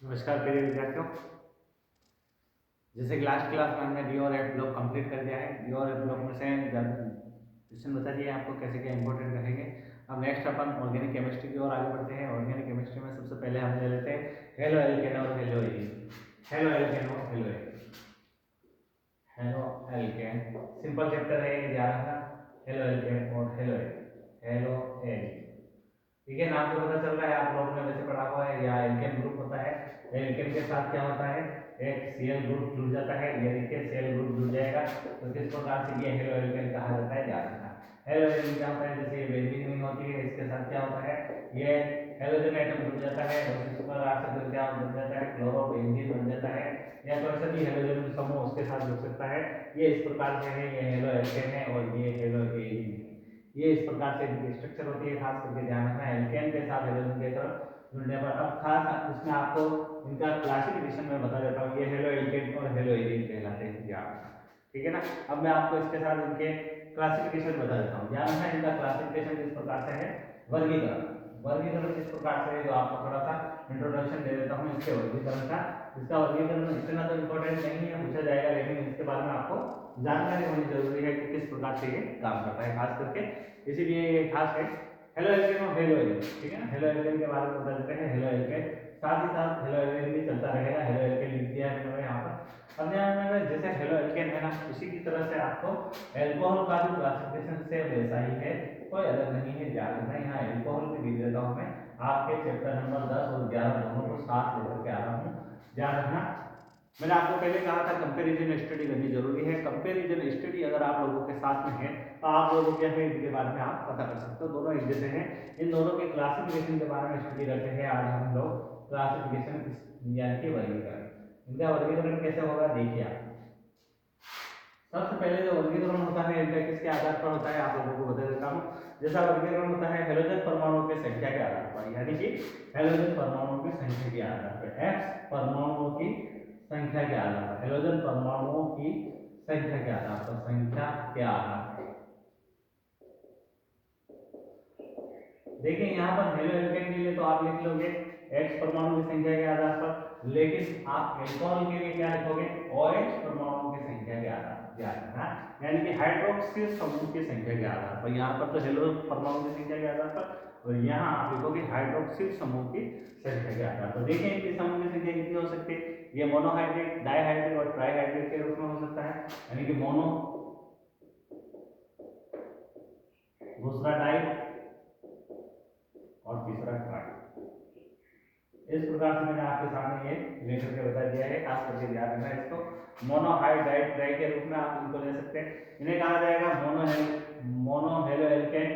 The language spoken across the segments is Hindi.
नमस्कार प्रिय विद्यार्थियों। जैसे कि लास्ट क्लास में हमने डी और एफ ब्लॉक कंप्लीट कर दिया है। डी और एफ ब्लॉक में से क्वेश्चन बता दिए आपको कैसे क्या इंपॉर्टेंट रहेंगे। अब नेक्स्ट अपन ऑर्गेनिक केमिस्ट्री की ओर आगे बढ़ते हैं। ऑर्गेनिक केमिस्ट्री में सबसे पहले हम ले लेते हैं हेलो एल्केन और हेलो एरीन। हेलो एल्केन और hello arene. Halo alkane simple chapter है, ये ध्यान रखना। हेलो एल्केन और हेलो एरीन। हेलो एरीन, ठीक है। नाम से पता चल रहा है आप लोगों ने वैसे पढ़ा हुआ है। या एल्केन ग्रुप होता है, एल्केन के साथ क्या होता है, एक Cl ग्रुप जुड़ जाता है। ये देखिए Cl ग्रुप जुड़ जाएगा तो किस प्रकार से ये हेलो एल्केन कहा जाता है, याद रखना। हेलो एल्केन क्या होता है, जैसे ये बेंजीन रिंग होती है, इसके साथ क्या होता है, ये हेलोजन एटम जुड़ जाता है और इस प्रकार से फिर क्या बन जाता है, क्लोरोबेंजीन बन जाता है। या कोई सा भी हेलोजन समूह उसके साथ जुड़ सकता है। ये इस प्रकार से है, ये हेलो एल्केन है और ये हेलो एरीन है। ये इस प्रकार से इनकी स्ट्रक्चर होती है, खास करके ध्यान रखना एल्केन के साथ हेलोजन के तरफ जुड़ने पर। अब खास इसमें आपको इनका क्लासिफिकेशन में बता देता हूँ। ये हेलो एल्केन और हेलो एरीन कहलाते हैं, ध्यान रखना, ठीक है ना। अब मैं आपको इसके साथ इनके क्लासिफिकेशन बता देता हूँ। ध्यान रखना, इनका क्लासिफिकेशन किस प्रकार से है, वर्गीकरण। वर्गीकरण किस प्रकार से है, जो आपको थोड़ा सा इंट्रोडक्शन दे देता हूँ इसके वर्गीकरण का। इसका वर्गीकरण इतना तो इम्पोर्टेंट नहीं है, पूछा जाएगा, लेकिन इसके बारे में आपको जानकारी होनी जरूरी है कि किस प्रकार से ये काम करता है, खास करके इसीलिए ये खास है। हेलो एल्केन और हेलो एल्केन, ठीक है ना। हेलो एल्केन के बारे में बता देते हैं। हेलो एल्केन साथ ही साथ हेलो एल्केन भी चलता रहेगा। हेलो एल्केन लिख दिया है मैंने यहाँ पर। अब ध्यान में जैसे हेलो एल्केन है ना, उसी की तरह से आपको एल्कोहल का भी क्लासिफिकेशन से वैसा ही है, कोई अलग नहीं है। ध्यान रखना, यहाँ एल्कोहल की लिख देता हूँ मैं। आपके चैप्टर नंबर 10 और 11 दोनों को साथ लेकर के आ रहा हूँ, ध्यान रखना। मैंने आपको पहले कहा था कंपैरिजन स्टडी करनी जरूरी है। कंपैरिजन स्टडी अगर आप लोगों के साथ में है तो आप लोगों क्या है, इनके बारे में आप पता कर सकते हो। दोनों एक जैसे हैं, इन दोनों के क्लासिफिकेशन के बारे में स्टडी करते हैं आज हम लोग। क्लासिफिकेशन यानी कि वर्गीकरण, इनका वर्गीकरण कैसे होगा देखिए आप। सबसे पहले जो वर्गीकरण होता है इनका किसके आधार पर होता है, आप लोगों को बता देता हूँ। जैसा वर्गीकरण होता है हेलोजन परमाणुओं की संख्या के आधार पर, यानी कि हेलोजन परमाणुओं की संख्या के आधार पर, एक्स परमाणुओं की संख्या के आधार पर, हेलोजन परमाणुओं की संख्या के आधार पर, संख्या के आधार पर। देखिए यहाँ पर हेलो एल्केन के लिए तो आप लिख लोगे एक्स परमाणु की संख्या के आधार पर, लेकिन आप एल्कोहल के लिए क्या लिखोगे, OH परमाणुओं की संख्या के आधार पर, ध्यान रखना। यानी कि हाइड्रोक्सिल समूह की संख्या के आधार पर, यहाँ पर तो हेलो परमाणु की संख्या के आधार पर, और यहाँ आप लिखोगे हाइड्रोक्सिल समूह की संख्या के आधार पर। देखिए इनकी समूह की संख्या कितनी हो सकती है, ये मोनोहाइड्रेट, डाइहाइड्रेट और ट्राइहाइड्रेट के रूप में हो सकता है, यानी कि मोनो, दूसरा डाई और तीसरा ट्राई। इस प्रकार से मैंने आपके सामने ये लेकर के बता दिया है, खास करके ध्यान रखना इसको। मोनोहाइड्राइड ट्राई के रूप में आप इनको ले सकते हैं। इन्हें कहा जाएगा mono halo alkane,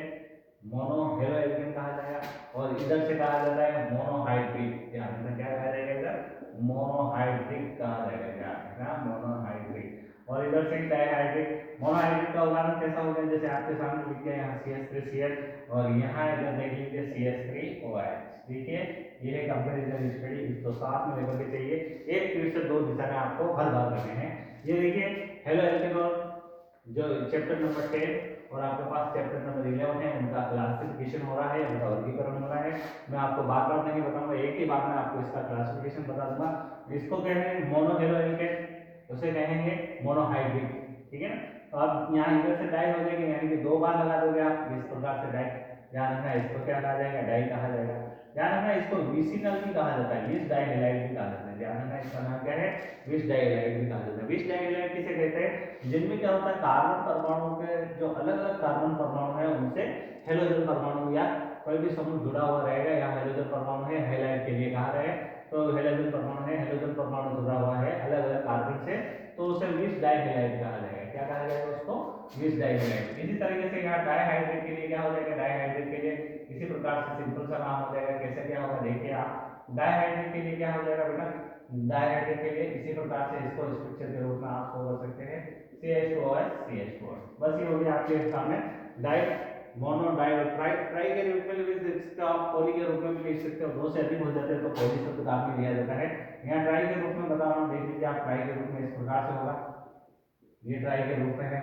mono halo alkane कहा जाएगा। और इधर से कहा जाता है मोनोहाइड्रिक, ध्यान रखना क्या कहा जाएगा, इधर मोनोहाइड्रिक कहा जाएगा, ध्यान रखना मोनोहाइड्रिक। और इधर से डाइहाइड्रिक। मोनोहाइड्रिक का उदाहरण कैसा हो गया, जैसे आपके सामने लिख दिया यहाँ CH3Cl और यहाँ इधर देख लीजिए CH3OH। देखिए ये है कंपैरिजन स्टडी, इसको साथ में लेकर के चाहिए। एक तीर से दो दिशा में आपको हर बार करने हैं। ये देखिए हेलो एल्केन और जो चैप्टर नंबर 10 और आपके पास चैप्टर नंबर 11 है, उनका क्लासिफिकेशन हो रहा है, उनका वर्गीकरण हो रहा है। मैं आपको बार बार नहीं बताऊंगा, एक ही बार में आपको इसका क्लासिफिकेशन बता दूंगा। इसको कहेंगे मोनो हेलो एल्केन, उसे कहेंगे मोनोहाइड्रिक, ठीक है ना। तो अब यहाँ इधर से डाई हो जाएगी, यानी कि दो बार लगा दोगे आप इस प्रकार से डाई। ध्यान रखना इसको क्या कहा जाएगा, डाई कहा जाएगा। ध्यान रखना इसको विसिनल भी कहा जाता है, विस डाइहैलाइड भी कहा जाता है। ध्यान रखना इसका नाम क्या है, विस डाइहैलाइड भी कहा जाता है। विस डाइहैलाइड किसे कहते हैं, जिनमें क्या होता है कार्बन परमाणु के जो अलग अलग कार्बन परमाणु है उनसे हेलोजन परमाणु या कोई भी समूह जुड़ा हुआ रहेगा, या हेलोजन परमाणु है हैलाइड के लिए कहा रहे तो हेलोजन परमाणु है, हेलोजन परमाणु जुड़ा हुआ है अलग अलग कार्बन से, तो उसे विस डाइहैलाइड कहा जाएगा। क्या कहा जाएगा उसको, विस डाइहैलाइड। इसी तरीके से यहाँ डाइहाइड्रेट के लिए क्या हो जाएगा, डाइहाइड्रेट के लिए इसी प्रकार से सिंपल सा नाम हो जाएगा। कैसे क्या होगा देखिए आप, डाइहाइड्रेट के लिए क्या हो जाएगा बेटा, डाइहाइड्रेट के लिए इसी प्रकार से इसको स्ट्रक्चर के रूप में आप बोल सकते हैं CH2OH CH2OH। बस ये हो गया आपके सामने डाई, मोनो डाई और ट्राई। ट्राई के रूप में भी लिख सकते हो आप, पॉली के रूप में भी लिख सकते हो, दो से अधिक हो जाते हैं तो पॉली शब्द काम में लिया जाता है। यहाँ ट्राई के रूप में बता रहा हूँ, देख लीजिए आप, ट्राई के रूप में इस प्रकार से होगा, ये ट्राई के रूप में है।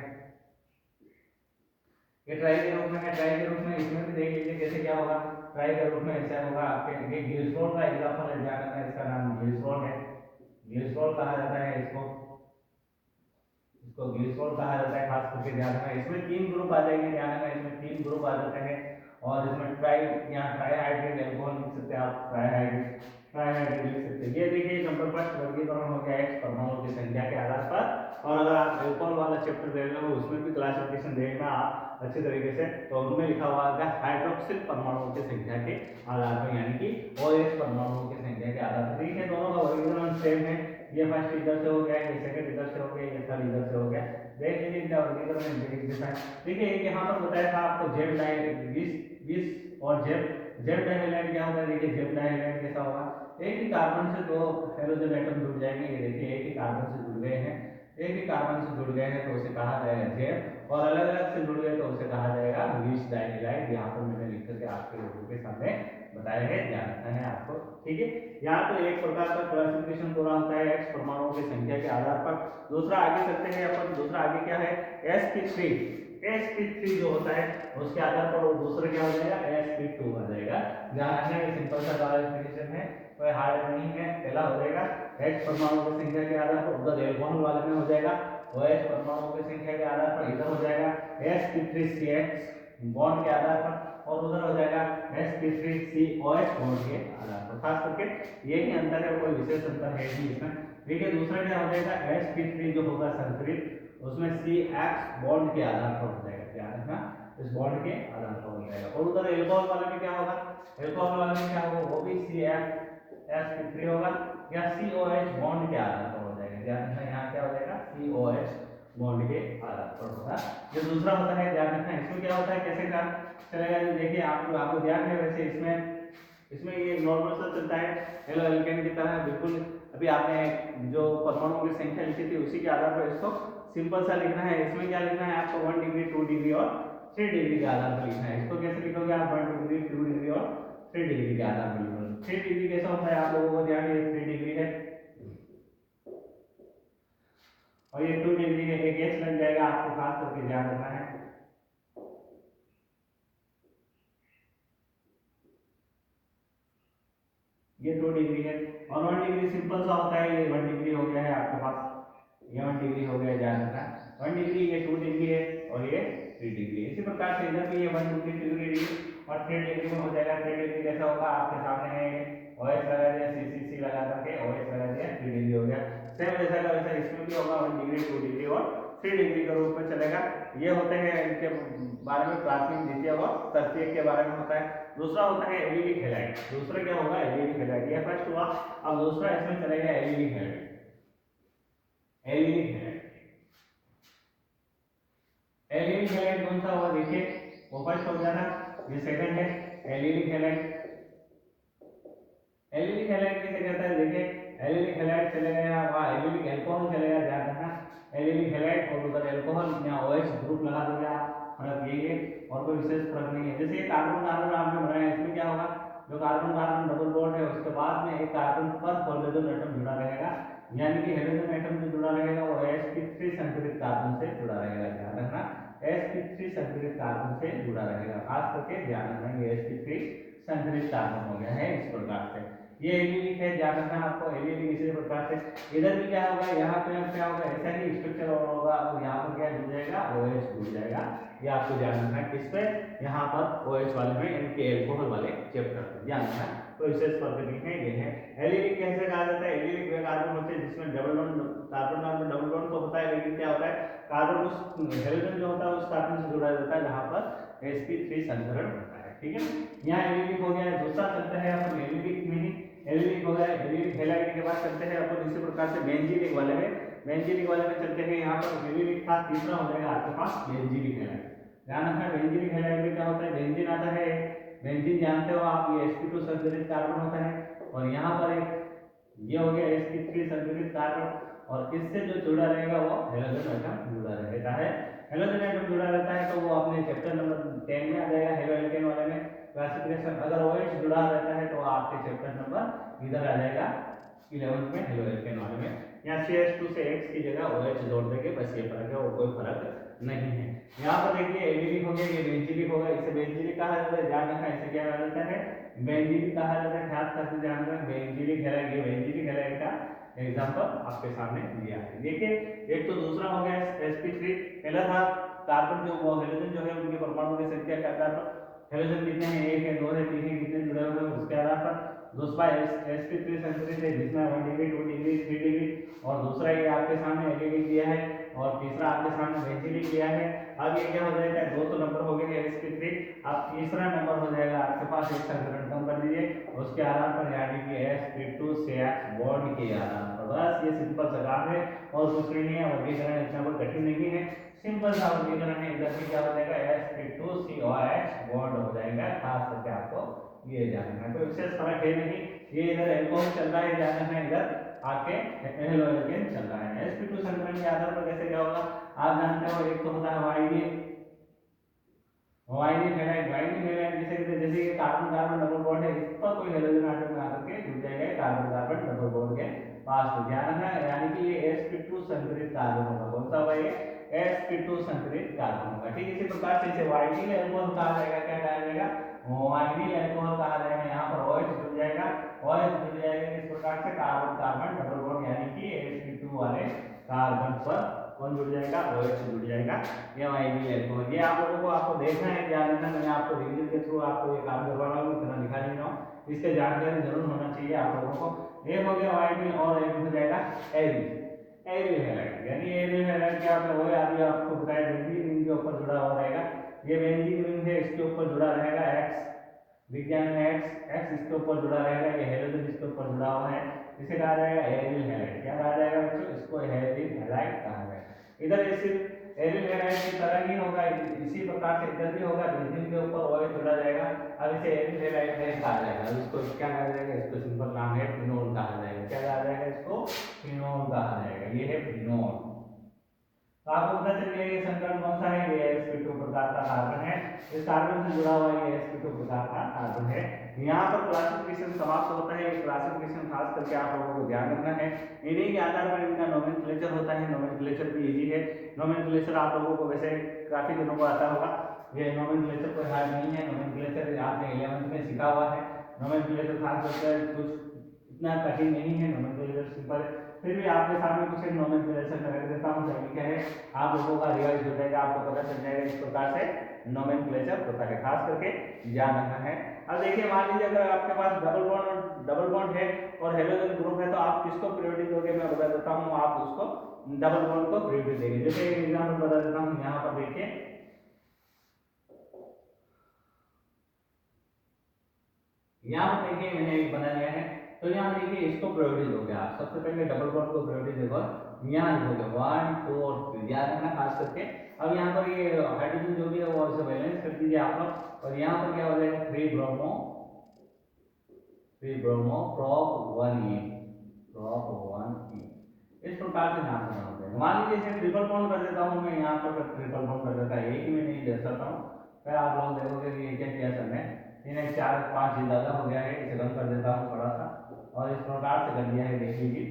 ये ट्राई के रूप में है। ट्राई के रूप में इसमें भी देख लीजिए कैसे क्या होगा। ट्राई के रूप में ऐसा होगा आपके ये ग्लिसरॉल का एग्जांपल है, ध्यान रखना इसका नाम ग्लिसरॉल है। ग्लिसरॉल कहा जाता है इसको, इसको ग्लिसरॉल कहा जाता है खास करके ध्यान रखना। इसमें 3 ग्रुप आ जाएंगे, ध्यान रखना इसमें 3 ग्रुप आ जाते हैं। और इसमें ट्राई, यहाँ ट्राईहाइड्रेट अल्कोहल लिख सकते हैं आप, ट्राईहाइड्रेट लिख सकते हैं। ये देखिए नंबर फर्स्ट वर्गीकरण हो गया X परमाणु की संख्या के आधार पर। और अगर आप अल्कोहल वाला चैप्टर देख रहे हो उसमें भी क्लासिफिकेशन देखना आप अच्छे तरीके से, तो उनमें लिखा हुआ है हाइड्रोक्सिल परमाणुओं की संख्या के आधार पर, यानी कि OH परमाणुओं की संख्या के आधार पर। ठीक है, दोनों का वर्गीकरण सेम है। ये फर्स्ट इधर से हो गया, ये सेकंड इधर से हो गया, ये थर्ड इधर से हो गया। देख लीजिए इनका वर्गीकरण एक जैसा है। ठीक है, यहाँ पर बताया था आपको जेड डाई 20 और जेड डाइहैलाइड क्या होगा। देखिए जेड डाइहैलाइड कैसा होगा, एक ही कार्बन से 2 हाइड्रोजन एटम जुड़ जाएंगे। ये देखिए एक ही कार्बन से जुड़ गए हैं, एक ही कार्बन से जुड़ गए हैं तो उसे कहा जाएगा जेड, और अलग अलग से जुड़ गए तो उसे कहा जाएगा 20 डाइहैलाइड। यहाँ पर मैंने लिख करके आपके लोगों के सामने बताया है, ध्यान रखना है आपको। ठीक है, यहाँ पर एक प्रकार का क्लासिफिकेशन पूरा होता है X परमाणुओं की संख्या के आधार पर। दूसरा आगे चलते हैं अपन, दूसरा आगे क्या है sp3 जो होता है उसके आधार पर वो दूसरा क्या हो जाएगा sp2 आ जाएगा। ध्यान रखना ये सिंपल सा क्लासिफिकेशन है, कोई हार्ड नहीं है। पहला हो जाएगा X परमाणु की संख्या के आधार पर, उधर एल्कोहल वाले में हो जाएगा OH परमाणु की संख्या के आधार पर, इधर हो जाएगा sp3CH बॉन्ड के आधार पर, और उधर हो जाएगा sp3COH बॉन्ड के आधार पर। खास करके ये ही अंतर है, कोई विशेष अंतर है नहीं इसमें। देखिए दूसरा क्या हो जाएगा sp3 जो होगा संतुलित, उसमें CX बॉन्ड के आधार पर हो जाएगा, ध्यान रखना इस बॉन्ड के आधार पर हो जाएगा। और उधर एल्कोहल वाले में क्या होगा, एल्कोहल वाले में क्या होगा, वो भी CF होगा या COH बॉन्ड के आधार पर हो जाएगा। ध्यान रखना यहाँ क्या हो जाएगा COH बॉन्ड के आधार पर होगा। जो दूसरा होता है ध्यान रखना, इसमें क्या होता है कैसे काम चलेगा। जो देखिए आपको ध्यान है, वैसे इसमें ये नॉर्मल सा चलता है हेलो एल्केन की तरह बिल्कुल। अभी आपने जो परमाणुओं की संख्या लिखी थी उसी के आधार पर इसको सिंपल सा लिखना है। इसमें क्या लिखना है आपको 1 डिग्री 2 डिग्री और 3 डिग्री के आधार पर लिखना है। इसको कैसे लिखोगे आप 1 डिग्री 2 डिग्री और 3 डिग्री के आधार पर लिखोगे। 3 डिग्री कैसा होता है आप लोगों को ध्यान है, 3 डिग्री है और ये 2 डिग्री है, एक एच लग जाएगा, आपको खास करके ध्यान रखना है। ये 2 डिग्री है और 1 डिग्री सिंपल सा होता है। ये 1 डिग्री हो गया है आपके पास, ये 1 डिग्री हो गया, ध्यान रखना 1 डिग्री, ये 2 डिग्री है और ये 3 डिग्री। इसी प्रकार से इधर भी ये 1 डिग्री 2 डिग्री और 3 डिग्री में हो जाएगा। 3 डिग्री कैसा होगा आपके सामने है, OH लगा दिया, CCC लगा करके OH लगा दिया, 3 डिग्री हो गया। सेम जैसा का वैसा इसमें भी होगा 1 डिग्री 2 डिग्री और 3 डिग्री के रूप में चलेगा। ये होते हैं इनके बारे में प्राथमिक, द्वितीय और तृतीय के बारे में होता है। दूसरा होता है एलिलिक हैलाइड। दूसरा क्या होगा एलिलिक हैलाइड, ये फर्स्ट हुआ। अब दूसरा इसमें चलेगा allylic halide. Allylic halide, allylic halide कौन सा हुआ देखिए, वो फर्स्ट हो गया था, ये सेकंड है एलिलिक हैलाइड। एलिलिक हैलाइड कैसे कहता है देखिए, एलिलिक हैलाइड चलेगा यहाँ, वहाँ एलिलिक अल्कोहल चलेगा, ध्यान रखना एलिलिक हैलाइड और उधर अल्कोहल, यहाँ OH ग्रुप लगा दोगे आप, फर्क यही है और कोई विशेष फर्क नहीं है। जैसे कार्बन कार्बन आपने बनाया, इसमें क्या होगा, जो कार्बन कार्बन डबल बॉन्ड है उसके बाद में एक कार्बन पर हाइड्रोजन एटम जुड़ा रहेगा, यानी कि हाइड्रोजन एटम जो जुड़ा रहेगा वो sp3 संतुलित कार्बन से जुड़ा रहेगा। ध्यान रखना sp3 संतुलित कार्बन से जुड़ा रहेगा, खास करके ध्यान रखना ये sp3 संतुलित कार्बन हो गया है इस प्रकार से। ये एलिलिक है, ध्यान रखना आपको एलिलिक इसी प्रकार से। इधर भी क्या होगा, यहाँ पे क्या होगा, ऐसा ही स्ट्रक्चर होगा और यहाँ पर क्या जुड़ जाएगा OH जुड़ जाएगा। ये आपको ध्यान रखना है किस पे, यहाँ पर OH वाले में, इनके एल्कोहल वाले चैप्टर पर ध्यान रखना, तो विशेष फर्क नहीं है। ये है एलिलिक कैसे कहा जाता है, एलिलिक वे कार्बन होते हैं जिसमें double bond, carbon carbon double bond तो होता है, लेकिन क्या होता है कार्बन उस हाइड्रोजन जो होता है उस कार्बन से जुड़ा रहता है जहाँ पर sp3 संकरण होता है। ठीक है, यहाँ एलिलिक हो गया। दूसरा चलता है अपन एलिलिक में ही, एलिलिक हो गया, एलिलिक हैलाइड के बाद चलते हैं अपन इसी प्रकार से बेंजीलिक वाले में। बेंजीलिक वाले में चलते हैं, यहाँ पर एलिलिक था, तीसरा हो जाएगा आपके पास बेंजीलिक हैलाइड। ध्यान रखना बेंजीलिक हैलाइड में क्या होता है, बेंजीन आता है, बेंजीन जानते हो आप, ये sp2 संतुलित कार्बन होता है और यहाँ पर एक ये हो गया sp3 संतुलित कार्बन, और इससे जो जुड़ा रहेगा वो हेलोजन एटम जुड़ा रहता है। हेलोजन एटम जुड़ा रहता है तो वो अपने चैप्टर नंबर 10 में आ जाएगा, हेलो एल्केन वाले में क्लासिफिकेशन। अगर OH जुड़ा रहता है तो आपके चैप्टर नंबर इधर आ जाएगा 11th में, हेलो एल्केन वाले में। यहाँ CH2 से X की जगह OH जोड़ देंगे, बस ये फर्क है और कोई फर्क नहीं है। यहाँ पर देखिए एडिलिक हो गया, ये बेंजीलिक होगा, इसे बेंजीलिक कहा जाता है, ध्यान रखना इसे क्या कहा जाता है, बेंजीलिक कहा जाता है, खास करके ध्यान रखना बेंजीलिक हैलाइड, ये बेंजीलिक हैलाइड का एग्जांपल आपके सामने दिया है। देखिए एक तो दूसरा हो गया sp3, पहला था कार्बन जो हाइड्रोजन जो है उनके परमाणु की संख्या क्या आधार पर, हाइड्रोजन कितने हैं, 1 है, 2 है, 3 है, कितने जुड़े हुए हैं उसके आधार पर। दूसरा sp3 संकरित है जिसमें 1 डिग्री 2 डिग्री 3 डिग्री, और दूसरा ये आपके सामने एडिलिक दिया है, और तीसरा आपके सामने बेंजीलिक दिया है। अब ये क्या हो जाएगा, दो तो नंबर हो गए sp3, अब तीसरा नंबर हो जाएगा आपके पास, एक संकरण कम कर दीजिए उसके आधार पर, यानी कि sp2 CH बॉन्ड के आधार पर। बस ये सिंपल सा काम है और कुछ नहीं है, वर्गीकरण इतना कोई कठिन नहीं है, सिंपल सा वर्गीकरण है। इधर भी क्या हो जाएगा, sp2COH बॉन्ड हो जाएगा, खास करके आपको ये जानना है, कोई विशेष फर्क है नहीं। ये इधर एल्कोहल चल रहा है, ध्यान रखना, इधर आके हेलोजन चल रहा है। sp2 संकरण के आधार पर कैसे क्या होगा आप जानते हो, एक तो होता है वाइनिन हैलाइड, वाइनिन हैलाइड जिसे कहते हैं, जैसे ये कार्बन कार्बन डबल बॉन्ड है, इस पर कोई हेलोजन आटम में आकर के जुड़ जाएगा कार्बन कार्बन डबल बॉन्ड के पास में, ध्यान रखना, यानी कि ये sp2 संकरित कार्बन होगा। कौन सा होगा ये, sp2 संकरित कार्बन होगा। ठीक इसी प्रकार से इसे वाइनिल अल्कोहल कहा जाएगा, क्या कहा जाएगा, वाइनिल अल्कोहल कहा जाएगा। यहाँ पर OH जुड़ जाएगा, OH जुड़ जाएगा इस प्रकार से कार्बन कार्बन डबल बॉन्ड, यानी कि sp2 वाले कार्बन पर कौन जुड़ जाएगा, OH जुड़ जाएगा, ये वाइनिल अल्कोहल। ये आप लोगों को आपको देखना है, ध्यान रखना, मैं आपको रिवीजन के थ्रू आपको ये काम करवा रहा हूँ, इतना लिखा नहीं रहा हूँ, इसके जानकारी जरूर होना चाहिए आप लोगों को। एक हो गया वाइनिल और एक हो जाएगा एरिल, एरिल हैलाइड, यानी एरिल हैलाइड क्या होता है, वो अभी आपको बताया बेंजीन रिंग के ऊपर जुड़ा हुआ रहेगा, ये बेंजीन रिंग है, इसके ऊपर जुड़ा रहेगा X, विज्ञान में X इसके ऊपर जुड़ा रहेगा, ये हेलोजन इसके ऊपर जुड़ा हुआ है, इसे कहा जाएगा एरिल हैलाइड। क्या कहा जाएगा बच्चों, इसको एरिल हैलाइड कहा जाएगा। इधर ऐसे एरिल हैलाइड की तरह ही होगा, इसी प्रकार से इधर भी होगा, बेंजीन के ऊपर OH जुड़ा जाएगा, अब इसे एरिल हैलाइड कहा जाएगा। अब इसको क्या कहा जाएगा, इसको सिंपल नाम है फिनोल कहा जाएगा। क्या कहा जाएगा, इसको फिनोल कहा जाएगा, ये है फिनोल। तो आपको पता चल गया ये संकरण कौन सा है, ये sp2 प्रकार का कार्बन है, इस कार्बन से जुड़ा हुआ ये sp2 प्रकार का कार्बन है। यहाँ पर क्लासिफिकेशन समाप्त होता है, ये क्लासिफिकेशन खास करके आप लोगों को ध्यान रखना है, इन्हीं के आधार पर इनका नोमेनक्लेचर होता है। नोमेनक्लेचर भी इजी है, नोमेनक्लेचर आप लोगों को वैसे काफी दिनों को आता होगा, ये नोमेनक्लेचर कोई हार्ड नहीं है, नोमेनक्लेचर आपने 11th में सीखा हुआ है। नोमेनक्लेचर खास करके कुछ इतना कठिन नहीं है, नोमेनक्लेचर सिंपल है, फिर भी आपके सामने कुछ एक नोमेनक्लेचर कर देता हूं, ताकि क्या है आप लोगों का रिवाइज हो जाएगा, आपको पता चल जाएगा इस प्रकार से नोमेनक्लेचर होता है, खास करके ध्यान रखना है। अब देखिए मान लीजिए अगर आपके पास डबल बॉन्ड है और हेलोजन ग्रुप है, तो आप किसको प्रायोरिटी दोगे, मैं बता देता हूँ, आप उसको डबल बॉन्ड को प्रायोरिटी देंगे। जैसे एक एग्जाम्पल बता देता हूँ, यहाँ पर देखिए, यहाँ पर देखिए मैंने एक बना लिया है, तो यहाँ देखिए इसको प्रायोरिटी दोगे आप, सबसे पहले डबल बॉन्ड को प्रायोरिटी देखो, यहाँ लिखोगे 1 2 और 3, याद रखना खास करके। अब यहाँ पर ये हाइड्रोजन जो भी है वो इसे बैलेंस कर दीजिए आप लोग, और यहाँ पर क्या हो जाएगा 3 ब्रोमो prop 1e, इस प्रकार से नाम बना होगा। मान लीजिए इसे ट्रिपल बॉन्ड कर देता हूँ मैं, यहाँ पर ट्रिपल बॉन्ड कर देता है, एक ही में नहीं दर्शाता हूँ, फिर आप लोग देखोगे कि ये क्या किया सर ने, इन्हें 4 5 ज्यादा हो गया है, इसे कम कर देता हूँ थोड़ा सा, और इस प्रकार से कर दिया है, देख लीजिए।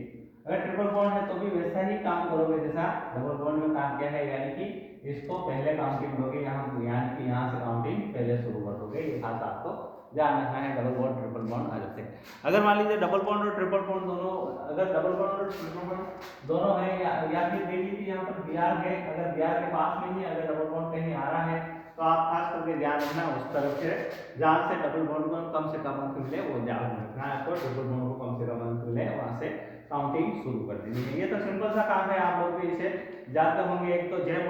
अगर ट्रिपल बॉन्ड है तो भी वैसा ही काम करोगे जैसा डबल बॉन्ड में काम किया है, यानी कि इसको पहले काउंटिंग दोगे, यानी कि यहाँ से काउंटिंग पहले शुरू कर दोगे, ये खास आपको ध्यान रखना है। डबल बॉन्ड ट्रिपल बॉन्ड आ जाते हैं। अगर मान लीजिए डबल बॉन्ड और ट्रिपल बॉन्ड दोनों, अगर डबल बॉन्ड और ट्रिपल बॉन्ड दोनों है, या फिर देख लीजिए यहाँ पर Br है, अगर Br के पास में ही अगर डबल बॉन्ड कहीं आ रहा है, तो आप खास करके ध्यान रखना उस तरफ से जहाँ से डबल बॉन्ड को कम से कम अंक मिले वो ध्यान रखना है आपको, ट्रिपल बॉन्ड को कम से कम अंक मिले वहाँ से काउंटिंग शुरू कर देनी है। ये तो सिंपल सा काम है, आप लोग भी इसे जानते होंगे। एक तो जेम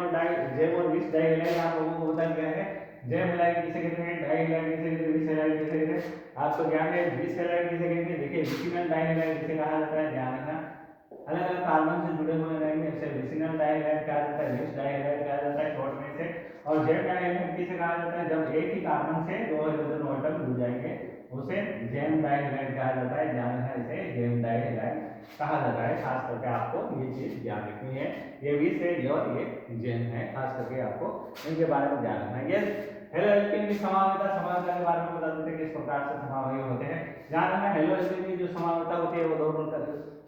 और विस डाइहैलाइड आप लोगों को बताया गया है, जेम हैलाइड किसे कहते हैं, डाइहैलाइड किसे कहते हैं, विस हैलाइड किसे कहते हैं, आपको ज्ञान है। विस हैलाइड किसे कहते हैं, देखिए विसिनल डाइहैलाइड किसे कहा जाता है, ध्यान रखना, अलग अलग कार्बन से जुड़े हुए रहेंगे, इसे विसिनल डाइहैलाइड कहा जाता है, विस डाइहैलाइड कहा जाता है शॉर्ट में से। और जेम डाइहैलाइड किसे कहा जाता है, जब एक ही कार्बन से दो हाइड्रोजन एटम जुड़ जाएंगे उसे जेम डाइहैलाइड कहा जाता है, ध्यान रखना, इसे जेम डाइहैलाइड कहा जाता है। खास करके आपको ये चीज ध्यान रखनी है, ये विस है और ये जेम है, खास करके आपको इनके बारे में ध्यान रखना है। ये हेलो एल्केन की समावयता के बारे में बता देते हैं किस प्रकार से समावयव होते हैं। ध्यान रखना, हेलो एल्केन की जो समावयता होती है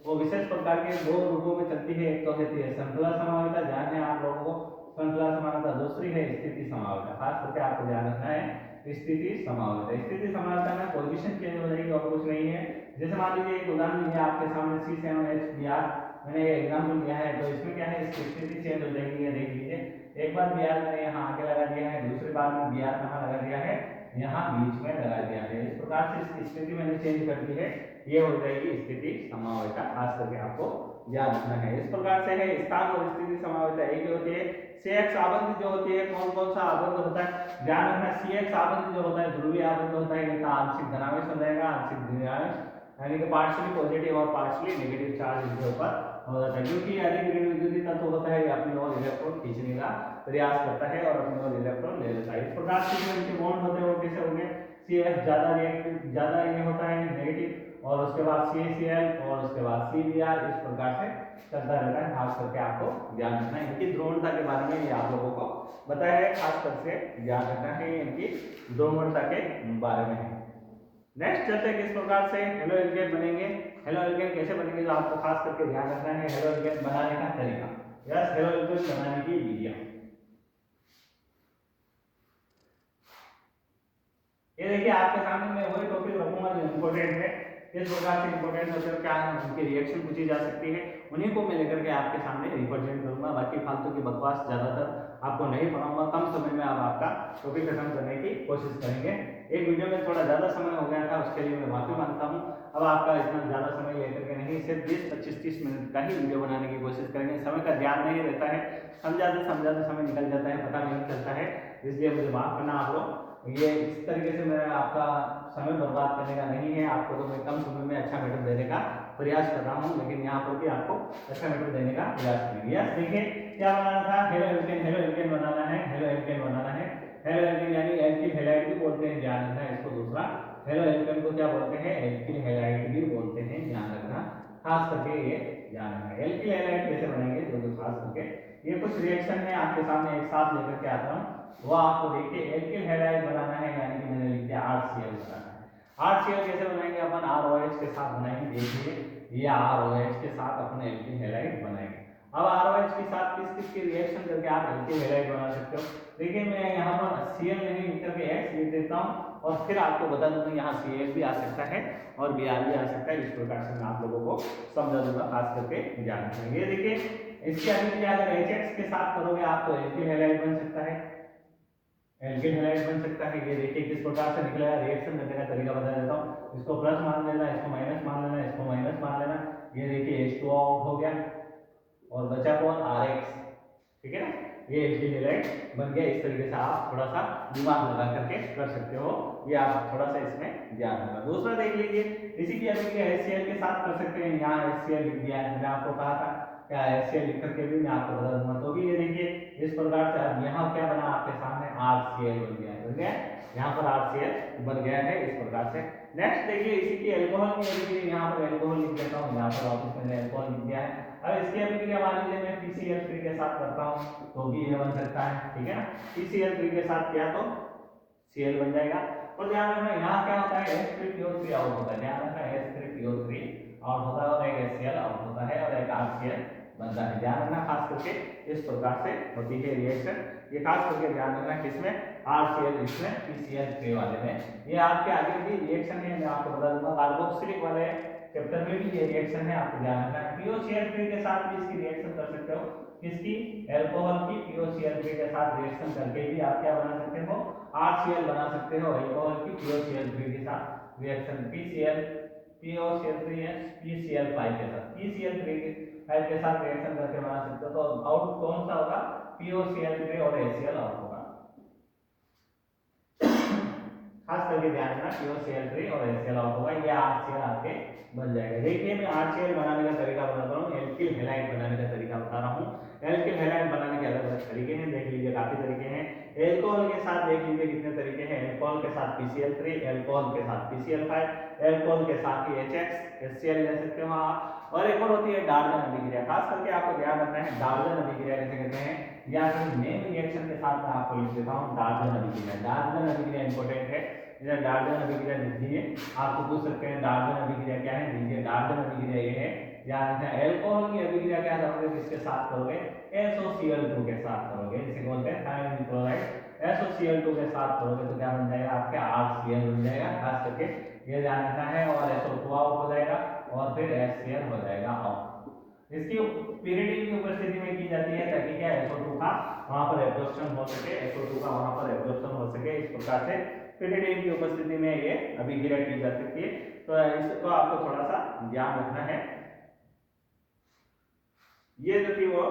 वो विशेष प्रकार के दो रूपों में चलती है। एक तो होती है श्रृंखला समावयता, ध्यान है आप लोगों को, श्रृंखला समानता, दूसरी है स्थिति समानता। खास करके आपको ध्यान रखना है स्थिति समानता। स्थिति समानता में पोजीशन चेंज हो जाएगी और कुछ नहीं है। जैसे मान लीजिए एक उदाहरण लिया आपके सामने C7H मैंने ये एग्जाम्पल लिया है, तो इसमें क्या है, इसकी स्थिति चेंज हो जाएगी। ये देख लीजिए, एक बार Br मैंने यहाँ आगे लगा दिया है, दूसरी बार में Br कहाँ लगा दिया है, यहाँ बीच में लगा दिया है। इस प्रकार से इसकी स्थिति मैंने चेंज कर दी है, ये हो जाएगी स्थिति समावयता। खास करके आपको याद रखना है। इस प्रकार से है स्थान और स्थिति समावयता एक ही होती है। CX आबंध जो होती है, कौन कौन सा आबंध होता है, ध्यान रखना। CX आबंध जो होता है ध्रुवीय आबंध होता है, इनका आंशिक धनावेश हो जाएगा, आंशिक ऋणावेश, यानी कि पार्शियली पॉजिटिव और पार्शियली नेगेटिव चार्ज इसके ऊपर हो जाता है। क्योंकि अधिक ऋण विद्युतीय तत्व होता है, ये अपनी ओर इलेक्ट्रॉन खींचने का प्रयास करता है और अपनी ओर इलेक्ट्रॉन ले लेता है। इस प्रकार से जो इनके बॉन्ड होते हैं वो कैसे होंगे, CF ज्यादा रिएक्टिव, ज्यादा ये होता है नेगेटिव, और उसके बाद CaCl और उसके बाद CBr, इस प्रकार से चलता रहता है। खास करके आपको ध्यान रखना है इनकी ध्रुवणता के बारे में, ये आप लोगों को बताया है, खास करके ध्यान रखना है इनकी ध्रुवणता के बारे में। नेक्स्ट चलते हैं किस प्रकार से हेलो एल्केन बनेंगे। हेलो एल्केन कैसे बनेंगे, जो आपको खास करके ध्यान रखना है, हेलो एल्केन बनाने का तरीका, यस, हेलो एल्केन बनाने की विधियां। ये देखिए आपके सामने मैं वही टॉपिक रखूंगा जो इंपॉर्टेंट है, किस प्रकार से इंपॉर्टेंट होते हैं, क्या उनकी रिएक्शन पूछी जा सकती है, उन्हीं को मैं लेकर के आपके सामने रिप्रेजेंट करूंगा। बाकी फालतू की बकवास ज्यादातर आपको नहीं पढ़ाऊंगा, कम समय में आप आपका टॉपिक खत्म करने की कोशिश करेंगे। एक वीडियो में थोड़ा ज्यादा समय हो गया था, उसके लिए मैं माफी मांगता हूँ। अब आपका इतना ज्यादा समय लेकर के नहीं, सिर्फ 20-25-30 मिनट का ही वीडियो बनाने की कोशिश करेंगे। समय का ध्यान नहीं रहता है, समझाते समय निकल जाता है, पता नहीं चलता है, इसलिए मुझे माफ करना आप लोग। ये इस तरीके से मेरा आपका समय बर्बाद करने का नहीं है, आपको तो मैं कम समय में अच्छा मेथड देने का प्रयास कर रहा हूँ, लेकिन यहाँ पर भी आपको अच्छा मेथड देने का प्रयास करेंगे। यस, देखिए क्या बनाना था, हेलो एल्केन बनाना है, हेलो एल्केन बनाना है। हेलो एल्केन यानी एल्किल हैलाइड भी बोलते हैं, ध्यान रखना है इसको। दूसरा हेलो एल्केन को क्या बोलते हैं, एल्किल हैलाइड भी बोलते हैं, ध्यान रखना, खास करके ये ध्यान रखना। एल्किल हैलाइड कैसे बनेंगे, जो खास करके ये कुछ रिएक्शन है आपके सामने एक साथ लेकर के आता हूँ, वो आपको देखिए। एल्किल हैलाइड बनाना है, यानी कि मैंने लिख दिया HCl बनाना है। HCl कैसे बनाएंगे अपन, ROH के साथ बनाएंगे। देखिए ये ROH के साथ अपन एल्किल हैलाइड बनाएंगे। अब ROH के साथ किस किस की रिएक्शन करके आप एल्किल हैलाइड बना सकते हो। देखिए मैं यहाँ पर Cl नहीं लिख करके X लिख देता हूँ, और फिर आपको बता दूंगा यहाँ Cl भी आ सकता है और Br भी आ सकता है। इस प्रकार से मैं आप लोगों को समझा दूंगा, खास करके ध्यान रखेंगे। ये देखिए इसके अभी अगर HX के साथ करोगे आप तो एल्किल हैलाइड बन सकता है, एल्किल हैलाइड बन सकता है। ये देखिए किस प्रकार से निकलेगा, रिएक्शन करने का तरीका बता देता हूँ। इसको प्लस मान लेना, इसको माइनस मान लेना, इसको माइनस मान लेना। ये देखिए H2 आउट हो गया और बचा कौन, RX, ठीक है ना। ये एल्किल हैलाइड बन गया। इस तरीके से आप थोड़ा सा दिमाग लगा करके कर सकते हो, ये आप थोड़ा सा इसमें ध्यान रखना। दूसरा देख लीजिए, इसी की अभिक्रिया HCl के साथ कर सकते हैं। यहाँ HCl लिख दिया है, मैंने आपको कहा था क्या HCl लिख करके भी मैं आपको बता दूंगा। तो भी ये देखिए इस प्रकार से अब यहाँ क्या बना आपके सामने, HCl बन गया है, यहाँ पर HCl बन गया है इस प्रकार से। नेक्स्ट देखिए इसी की एल्कोहल की अभिक्रिया, यहाँ पर एल्कोहल लिख देता हूँ, यहाँ पर वापस मैंने एल्कोहल लिख दिया है। अब इसकी अभिक्रिया मान लीजिए मैं PCl3 के साथ करता हूँ तो भी ये बन सकता है, ठीक है ना। PCl3 के साथ किया तो Cl बन जाएगा। और ध्यान रखना यहाँ क्या होता है, H3PO3 आउट होता है, ध्यान रखना H3PO3 आउट होता है और एक HCl आउट होता है और एक HCl बनता है, ध्यान रखना। खास करके इस प्रकार से होती है रिएक्शन, ये खास करके ध्यान रखना किसमें, HCl, इसमें PCl3 वाले में। ये आपके आगे भी रिएक्शन है, मैं आपको बता दूंगा। कार्बोक्सिलिक वाले चैप्टर में भी ये रिएक्शन है, आपको ध्यान रखना है। POCl3 के साथ भी इसकी रिएक्शन कर सकते हो, किसकी, एल्कोहल की। POCl3 के साथ रिएक्शन करके भी आप क्या बना सकते हो, HCl बना सकते हो। एल्कोहल की POCl3 के साथ रिएक्शन, POCl3 है PCl5 के साथ, PCl3 के साथ रिएक्शन करके बना सकते हो। तो आउट कौन सा होगा, POCl3 और HCl आउट होगा। खास करके ध्यान रखना, POCl3 और HCl आउट होगा, ये HCl आपके बन जाएगा। देखिए मैं HCl बनाने का तरीका बताता हूँ, एल्किल हैलाइड बनाने का तरीका बता रहा हूँ। एल्किल हैलाइड बनाने के अलग अलग तरीके हैं, देख लीजिए काफी तरीके हैं। एल्कोहल के साथ देख लीजिए कितने तरीके हैं, एल्कोहल के साथ PCl3, एल्कोहल के साथ PCl5, एल्कोहल के साथ ही HCl ले सकते हो आप। और एक और होती है डाल्टन अभिक्रिया, खास करके आपको ध्यान रखना है डाल्टन अभिक्रिया कैसे करते हैं, या फिर मेन रिएक्शन के साथ मैं आपको लिख देता हूँ डाल्टन अभिक्रिया। डाल्टन अभिक्रिया इंपॉर्टेंट है, डाल्टन अभिक्रिया लिख दीजिए, आपको पूछ सकते हैं डाल्टन अभिक्रिया क्या है। लीजिए डाल्टन अभिक्रिया ये है ध्यान रखना, एल्कोहल की अभिक्रिया क्या करोगे, किसके साथ करोगे, SOCl2 के साथ करोगे, इसे बोलते हैं थायमिन क्लोराइड। SOCl2 के साथ करोगे तो क्या बन जाएगा, आपके RCl बन जाएगा, खास करके ये ध्यान रखना है, और SO2 आउट हो जाएगा और फिर HCl हो जाएगा आउट। इसकी pyridine की उपस्थिति में की जाती है ताकि क्या SO2 का वहां पर एब्जॉर्प्शन हो सके, SO2 का वहां पर एब्जॉर्प्शन हो सके। इस प्रकार से pyridine की उपस्थिति में ये अभिक्रिया की जा सकती है, तो इसको आपको थोड़ा सा ध्यान रखना है। ये जो थी वो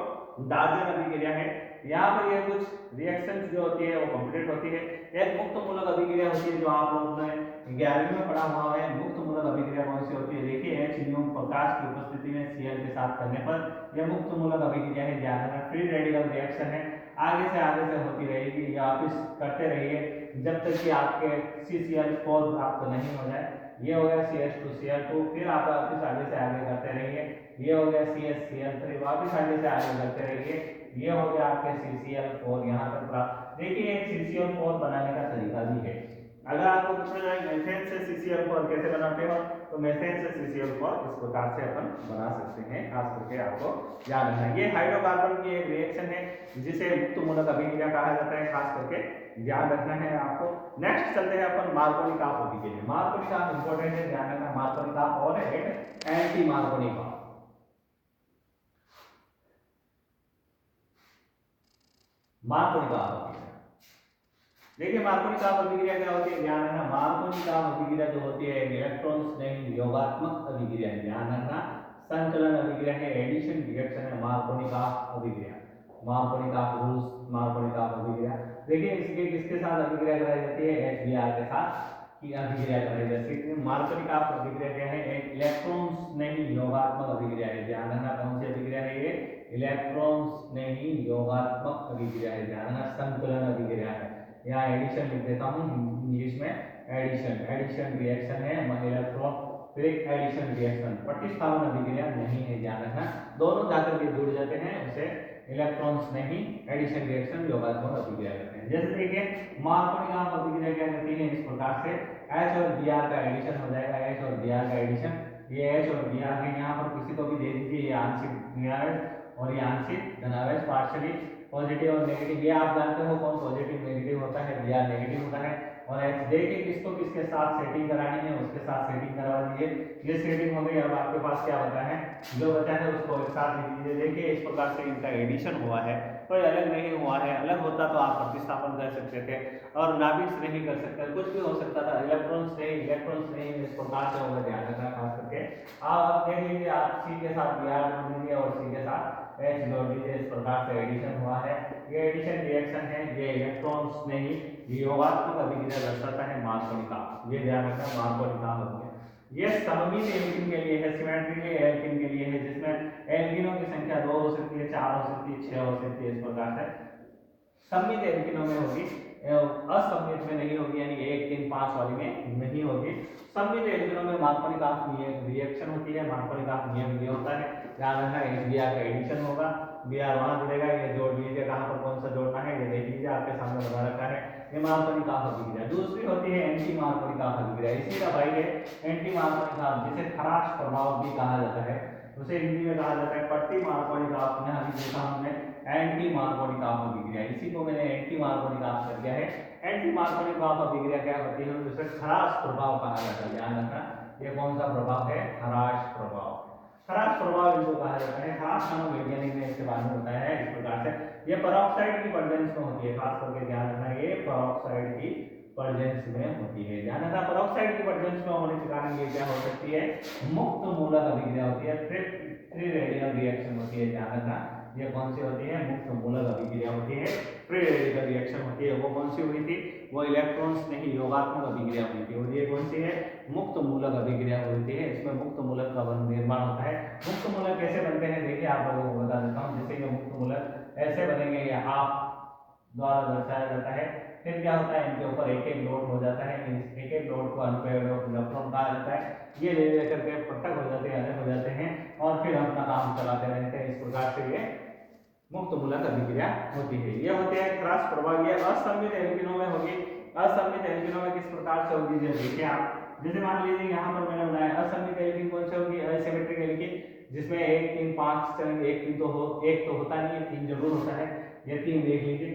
डाल्टन अभिक्रिया है। यहाँ पर ये कुछ रिएक्शंस जो होती है वो कंप्लीट होती है। एक मुक्त मूलक अभिक्रिया होती है जो आप लोगों ने 11वीं में पढ़ा हुआ है। मुक्त मूलक अभिक्रिया कौन सी होती है, देखिए HCl प्रकाश की उपस्थिति में Cl के साथ करने पर यह मुक्त मूलक अभिक्रिया है। ध्यान रखना, फ्री रेडिकल रिएक्शन है, आगे से होती रहेगी, या आप इस करते रहिए जब तक कि आपके CCl4 प्राप्त नहीं हो जाए। ये हो गया CH2Cl2, फिर आप वापस आगे से आगे करते रहिए, ये हो गया CH3, वापस आगे से आगे करते रहिए, ये हो गया आपके CCl4 यहाँ तक प्राप्त। देखिए एक CCl4 बनाने का तरीका भी है। अगर आपको पूछा जाए मेथेन से CCl4 कैसे बनाते हो, तो मेथेन से CCl4 इस प्रकार से अपन बना सकते हैं, खास करके आपको याद रखना है। ये हाइड्रोकार्बन की एक रिएक्शन है जिसे मुक्त मूलक अभिक्रिया कहा जाता है, खास करके ध्यान रखना है आपको। नेक्स्ट चलते हैं अपन मार्कोनिक ऑफ अभिक्रिया। मार्कोनिक ऑफ इंपॉर्टेंट है, ध्यान रखना, मार्कोनिक ऑफ और एंटी मार्कोनिक ऑफ। मार्कोनिक ऑफ अभिक्रिया, देखिए मार्कोनिक ऑफ अभिक्रिया क्या होती है, ध्यान रखना, मार्कोनिक ऑफ अभिक्रिया जो होती है इलेक्ट्रॉन स्नेही योगात्मक अभिक्रिया, ध्यान रखना, संकलन अभिक्रिया है, एडिशन रिएक्शन है मार्कोनिक ऑफ अभिक्रिया। मार्कोनिक ऑफ रूल्स, मार्कोनिक ऑफ अभिक्रिया, देखिए इसके किसके साथ अभिक्रिया कराई जाती है, HBr के साथ की अभिक्रिया कराई जाती है। मार्कोनिक ऑफ अभिक्रिया क्या है, एक इलेक्ट्रॉन स्नेही योगात्मक अभिक्रिया है। ध्यान रखना, कौन सी अभिक्रिया है ये, इलेक्ट्रॉन स्नेही योगात्मक अभिक्रिया है। ध्यान रखना, संकलन अभिक्रिया है। यहाँ एडिशन लिख देता हूँ इंग्लिश में, एडिशन रिएक्शन है, इलेक्ट्रोफिलिक एडिशन रिएक्शन, प्रतिस्थापन अभिक्रिया नहीं है। ध्यान रखना, दोनों जाकर के जुड़ जाते हैं, उसे इलेक्ट्रॉन्स नहीं एडिशन रिएक्शन योगात्मक अभिक्रिया कहते हैं। जैसे देखिए मार्कोनिक ऑफ अभिक्रिया क्या कहती है, इस प्रकार से H और Br का एडिशन हो जाएगा, H और Br का एडिशन, ये H और Br है, यहाँ पर किसी को भी दे दीजिए, ये आंशिक ऋणावेश और ये आंशिक धनावेश, पार्शियली पॉजिटिव और नेगेटिव। ये आप जानते हो कौन पॉजिटिव नेगेटिव होता है, Br नेगेटिव होता है। और H देखिए किसको किसके साथ सेटिंग करानी है, उसके साथ सेटिंग करवा दीजिए। ये सेटिंग हो गई, अब आपके पास क्या बचा है, जो बचा है उसको एक साथ लिख दीजिए। देखिए इस प्रकार से इनका एडिशन हुआ है, कोई अलग नहीं हुआ है, अलग होता तो आप प्रतिस्थापन कर सकते थे और नाभिक से नहीं कर सकते, कुछ भी हो सकता था, इलेक्ट्रॉन्स नहीं इस प्रकार से होगा। ध्यान रखना खास करके, आप देख लीजिए, आप C के साथ Br जोड़ दीजिए और C के साथ H जोड़ दीजिए, इस प्रकार से एडिशन हुआ है। ये एडिशन रिएक्शन है, ये इलेक्ट्रॉन्स नहीं योगात्मक अभिक्रिया दर्शाता है मार्कोनिक ऑफ। ये ध्यान रखना, मार्कोनिक ऑफ हो गया। ये सममित एल्कीन के लिए है, सिमेट्रिकली एल्कीन के लिए है, जिसमें एल्कीनों की संख्या 2 हो सकती है, 4 हो सकती है, 6 हो सकती है, इस प्रकार से सममित एल्कीनों में होगी, असममित में नहीं होगी, यानी 1, 3, 5 वाली में नहीं होगी। सममित एल्कीनों में मार्कोनिक ऑफ रिएक्शन होती है। मार्कोनिक ऑफ नियम ये होता है, ध्यान रखना, HBr का एडिशन होगा, Br वहां जुड़ेगा, ये जोड़ लीजिए, कहां पर कौन सा जोड़ना है ये देख लीजिए, आपके सामने बता रखा है। ये मार्कोनिक ऑफ अभिक्रिया। दूसरी होती है एंटी मार्कोनिक ऑफ अभिक्रिया, इसी का भाई है एंटी मार्कोनिक ऑफ, जिसे खराश प्रभाव भी कहा जाता है, उसे हिंदी में कहा जाता है पट्टी मार्कोनिक ऑफ। यहाँ भी देखा हमने एंटी मार्कोनिक ऑफ अभिक्रिया, इसी को मैंने एंटी मार्कोनिक ऑफ कर दिया है। एंटी मार्कोनिक ऑफ अभिक्रिया क्या होती है, जिसे खराश प्रभाव कहा जाता है। ध्यान रखना, ये कौन सा प्रभाव है, खराश प्रभाव। खराश प्रभाव इनको कहा जाता है, खास नाम वैज्ञानिक ने इसके बारे में बताया है इस प्रकार से। ये पेरोक्साइड की प्रेजेंस में होती है, खास करके ध्यान रखना, ये पेरोक्साइड की प्रेजेंस में होती है। ध्यान रखना, पेरोक्साइड की प्रेजेंस में होने के कारण ये क्या हो सकती है, मुक्त मूलक अभिक्रिया होती है, फ्री रेडिकल रिएक्शन होती है। ध्यान रखना, ये कौन सी होती है, मुक्त मूलक अभिक्रिया होती है, फ्री रेडिकल रिएक्शन होती है। वो कौन सी हुई थी, वो इलेक्ट्रॉन्स नहीं योगात्मक अभिक्रिया हुई थी, और ये कौन सी है, मुक्त मूलक अभिक्रिया होती है। इसमें मुक्त मूलक का निर्माण होता है। मुक्त मूलक कैसे बनते हैं, देखिए आप लोगों को बता देता हूँ। जैसे ये मुक्त मूलक ऐसे बनेंगे, ये आप द्वारा दर्शाया जाता है। फिर क्या होता है, इनके ऊपर एक एक लोड हो जाता है, एक एक लोड को अनपेयर्ड इलेक्ट्रॉन कहा जाता है। ये ले लेकर के पृथक हो जाते हैं, अलग हो जाते हैं, और फिर अपना काम चलाते रहते हैं। इस प्रकार से ये मुक्त मूलक अभिक्रिया होती है। ये होते हैं खराश प्रभाव। ये असममित एल्कीनों में होगी। असममित एल्कीनों में किस प्रकार से होगी, देखिए आप, जैसे मान लीजिए यहाँ पर मैंने बनाया असममित एल्कीन कौन से होगी, असिमेट्रिक एल्कीन। जिसमें 1 3 5 चलेंगे। एक तो होता नहीं है, 3 जरूर होता है। ये 3 देख लीजिए,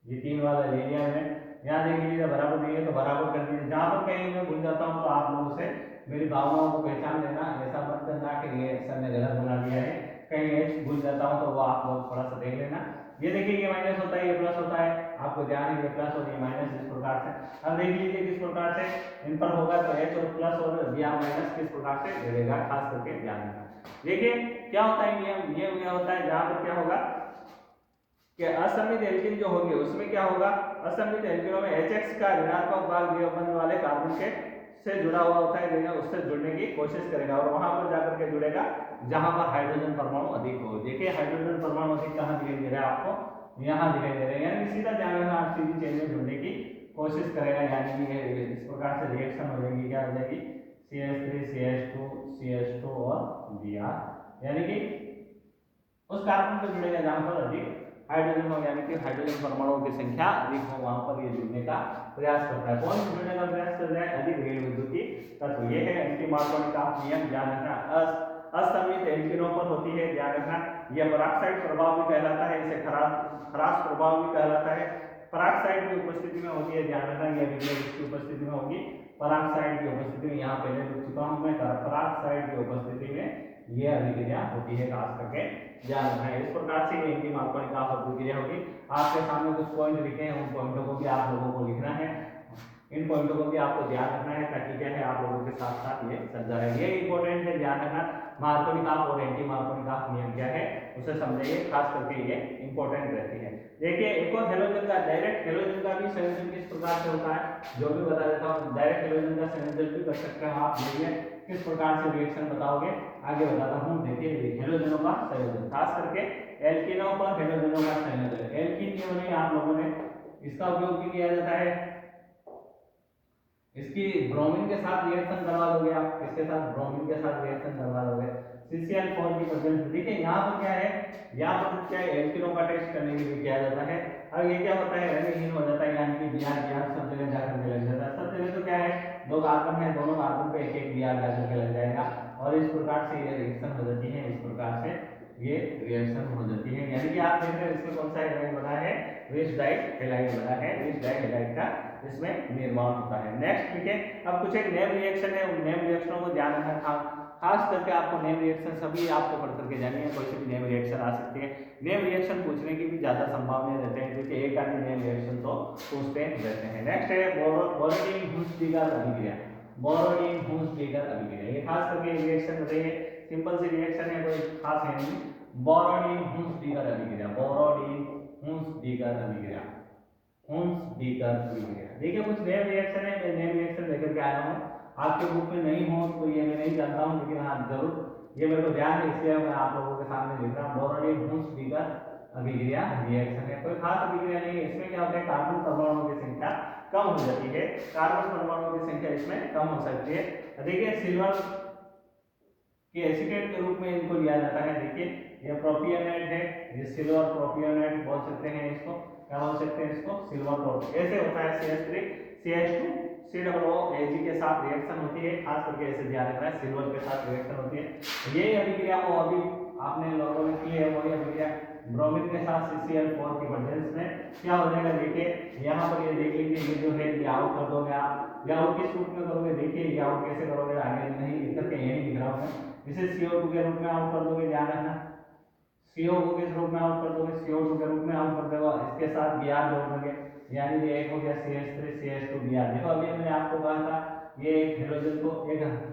ये 3 वाला ले लिया मैंने। यहाँ देख लीजिए बराबर नहीं है तो बराबर कर दीजिए। जहाँ पर कहीं मैं भूल जाता हूँ तो आप लोगों से मेरी भावनाओं को पहचान लेना, ऐसा मत करना कि ये सर ने गलत बना दिया है, कहीं एच भूल जाता हूँ तो वो आप लोग थोड़ा सा देख लेना। ये देखिए ये माइनस होता है, ये प्लस होता है, आपको ध्यान है ये प्लस और ये माइनस इस प्रकार से। अब देख लीजिए किस प्रकार से इन पर होगा तो एच और प्लस और बी माइनस किस प्रकार से गिरेगा, खास करके ध्यान रखना। देखिए क्या होता है नियम, ये होता है जहाँ पर क्या होगा कि असममित एल्कीन जो होंगे उसमें क्या होगा, असममित एल्कीनों में HX का ऋणात्मक भाग वियोजन वाले कार्बन के से जुड़ा हुआ होता है, लेकिन उससे जुड़ने की कोशिश करेगा और वहां पर जाकर के जुड़ेगा जहां पर हाइड्रोजन परमाणु अधिक हो। देखिए हाइड्रोजन परमाणु अधिक कहां दिखाई दे रहा है आपको, यहाँ दिखाई दे रहा है, यानी सीधा जाएगा ऑक्सीजन चेन में जुड़ने की कोशिश करेगा, यानी कि इस प्रकार से रिएक्शन हो जाएगी, क्या हो जाएगी CH3 CH2 और Br, यानी कि उस कार्बन पर जुड़ेगा जहां पर अधिक हाइड्रोजन हो, यानी कि हाइड्रोजन परमाणुओं की संख्या अधिक हो, वहां पर ये जुड़ने का प्रयास करता है। कौन जुड़ने का प्रयास कर रहा है, अधिक ऋण विद्युतीय तत्व। ये है एंटी मार्कोनी का नियम, ध्यान रखना। असममित एल्कीनों पर होती है, ध्यान रखना। यह पराक्साइड प्रभाव भी कहलाता है, इसे खराश प्रभाव भी कहलाता है। पराक्साइड की उपस्थिति में होती है, ध्यान रखना। यह विक्रिया किसकी उपस्थिति में होगी, पराक्साइड की उपस्थिति में। यहाँ पहले लिख चुका हूं मैं, पराक्साइड की उपस्थिति में यह अभिक्रिया होती है, खास करके ध्यान रखना है। इस प्रकार से ये एंटी मार्कोनी का अभिक्रिया होगी। आपके सामने कुछ पॉइंट लिखे हैं, उन पॉइंटों को भी आप लोगों को लिखना है, इन पॉइंटों को भी आपको ध्यान रखना है, ताकि क्या है आप लोगों के साथ साथ ये समझा है। ये इंपॉर्टेंट है, ध्यान रखना। मार्कोनी का और एंटी मार्कोनी का नियम क्या है उसे समझिए, खास करके ये इंपॉर्टेंट रहती है। देखिए एक और हेलोजन का, डायरेक्ट हेलोजन का भी संयोजन किस प्रकार से होता है, जो भी बता देता हूँ। डायरेक्ट हेलोजन का संयोजन भी कर सकते हैं आप, देखिए किस प्रकार से रिएक्शन बताओगे, आगे बताता हूँ। देखिए हेलोजनों का संयोजन, खास करके एल्कीनों पर हेलोजनों का संयोजन। एल्कीन क्यों नहीं, आप लोगों ने इसका उपयोग भी किया जाता है, इसकी ब्रोमीन के साथ रिएक्शन करवा लोगे आप, इसके साथ ब्रोमीन के साथ रिएक्शन करवा लोगे CCl4 की प्रेजेंस। देखिए यहाँ पर क्या है, यहाँ पर क्या है एल्कीनों का टेस्ट करने के लिए किया जाता है। अब ये क्या होता है, रंगहीन हो जाता है, यानी कि Br सब जगह जाकर के लग जाता है। सब जगह तो क्या है, 2 कार्बन है, दोनों कार्बन पे एक Br जाकर के लग जाएगा और इस प्रकार से ये रिएक्शन हो जाती है, इस प्रकार से ये रिएक्शन हो जाती है। यानी कि आप देख रहे हैं इसमें कौन सा हैलाइड बना है, विच डाइट हैलाइड बना है, विच डाइट हैलाइड का इसमें निर्माण होता है। नेक्स्ट ठीक है, अब कुछ एक नेम रिएक्शन है, उन नेम रिएक्शनों को ध्यान रखना था, खास करके आपको नेम रिएक्शन सभी आपको पढ़ करके जानी है। कोई सी भी नेम रिएक्शन आ सकती है, नेम रिएक्शन पूछने की भी ज्यादा संभावना रहते हैं, क्योंकि एक आधी नेम रिएक्शन तो पूछते रहते हैं। नेक्स्ट है बोरोडीन-हुंस-डीगर अभिक्रिया। बोरोडीन-हुंस-डीगर अभिक्रिया, ये खास करके रिएक्शन बताइए, सिंपल सी रिएक्शन है, कोई खास है नहीं। बोरोडीन-हुंस-डीगर अभिक्रिया, बोरोडीन-हुंस-डीगर अभिक्रिया, हुंस-डीगर अभिक्रिया। देखिए कुछ नेम रिएक्शन है, मैं नेम रिएक्शन लेकर के आया हूँ, आपके बुक में नहीं हो तो ये मैं नहीं जानता हूँ, लेकिन हाँ जरूर ये मेरे को ध्यान है, इसलिए मैं आप लोगों के सामने लिख रहा हूँ। बोरोडीन-हुंस-डीगर अभिक्रिया रिएक्शन है, कोई खास अभिक्रिया नहीं है। इसमें क्या होता है, कार्बन परमाणुओं की संख्या कम हो जाती है, कार्बन परमाणुओं की संख्या इसमें कम हो सकती है। देखिए सिल्वर के एसीटेट के रूप में इनको लिया जाता है। देखिए ये प्रोपियोनेट है, ये सिल्वर प्रोपियोनेट बोल सकते हैं इसको, क्या बोल सकते हैं इसको, सिल्वर प्रोप। ऐसे होता है CH3 CH2 COOH के साथ रिएक्शन होती है, खास करके ऐसे ध्यान रखना है, सिल्वर के साथ रिएक्शन होती है। ये अभिक्रिया को अभी आपने लोगों ने की है, वही अभिक्रिया ब्रोमीन के साथ CCl4 की प्रेजेंस में क्या हो जाएगा। देखिए यहाँ पर ये देख लीजिए, ये जो है ये आउट कर दोगे आप, या आउट किस रूप में करोगे, देखिए ये आउट कैसे करोगे, आगे नहीं लिख करके यही लिख रहा हूँ मैं, इसे CO2 के रूप में आउट कर दोगे, ध्यान रखना। CO2 किस रूप में आउट कर दोगे, CO2 के रूप में आउट कर दोगे, इसके साथ Br जोड़ दोगे, यानी ये एक हो गया CH3 CH2 Br। देखो अभी मैंने आपको कहा था ये एक हेलोजन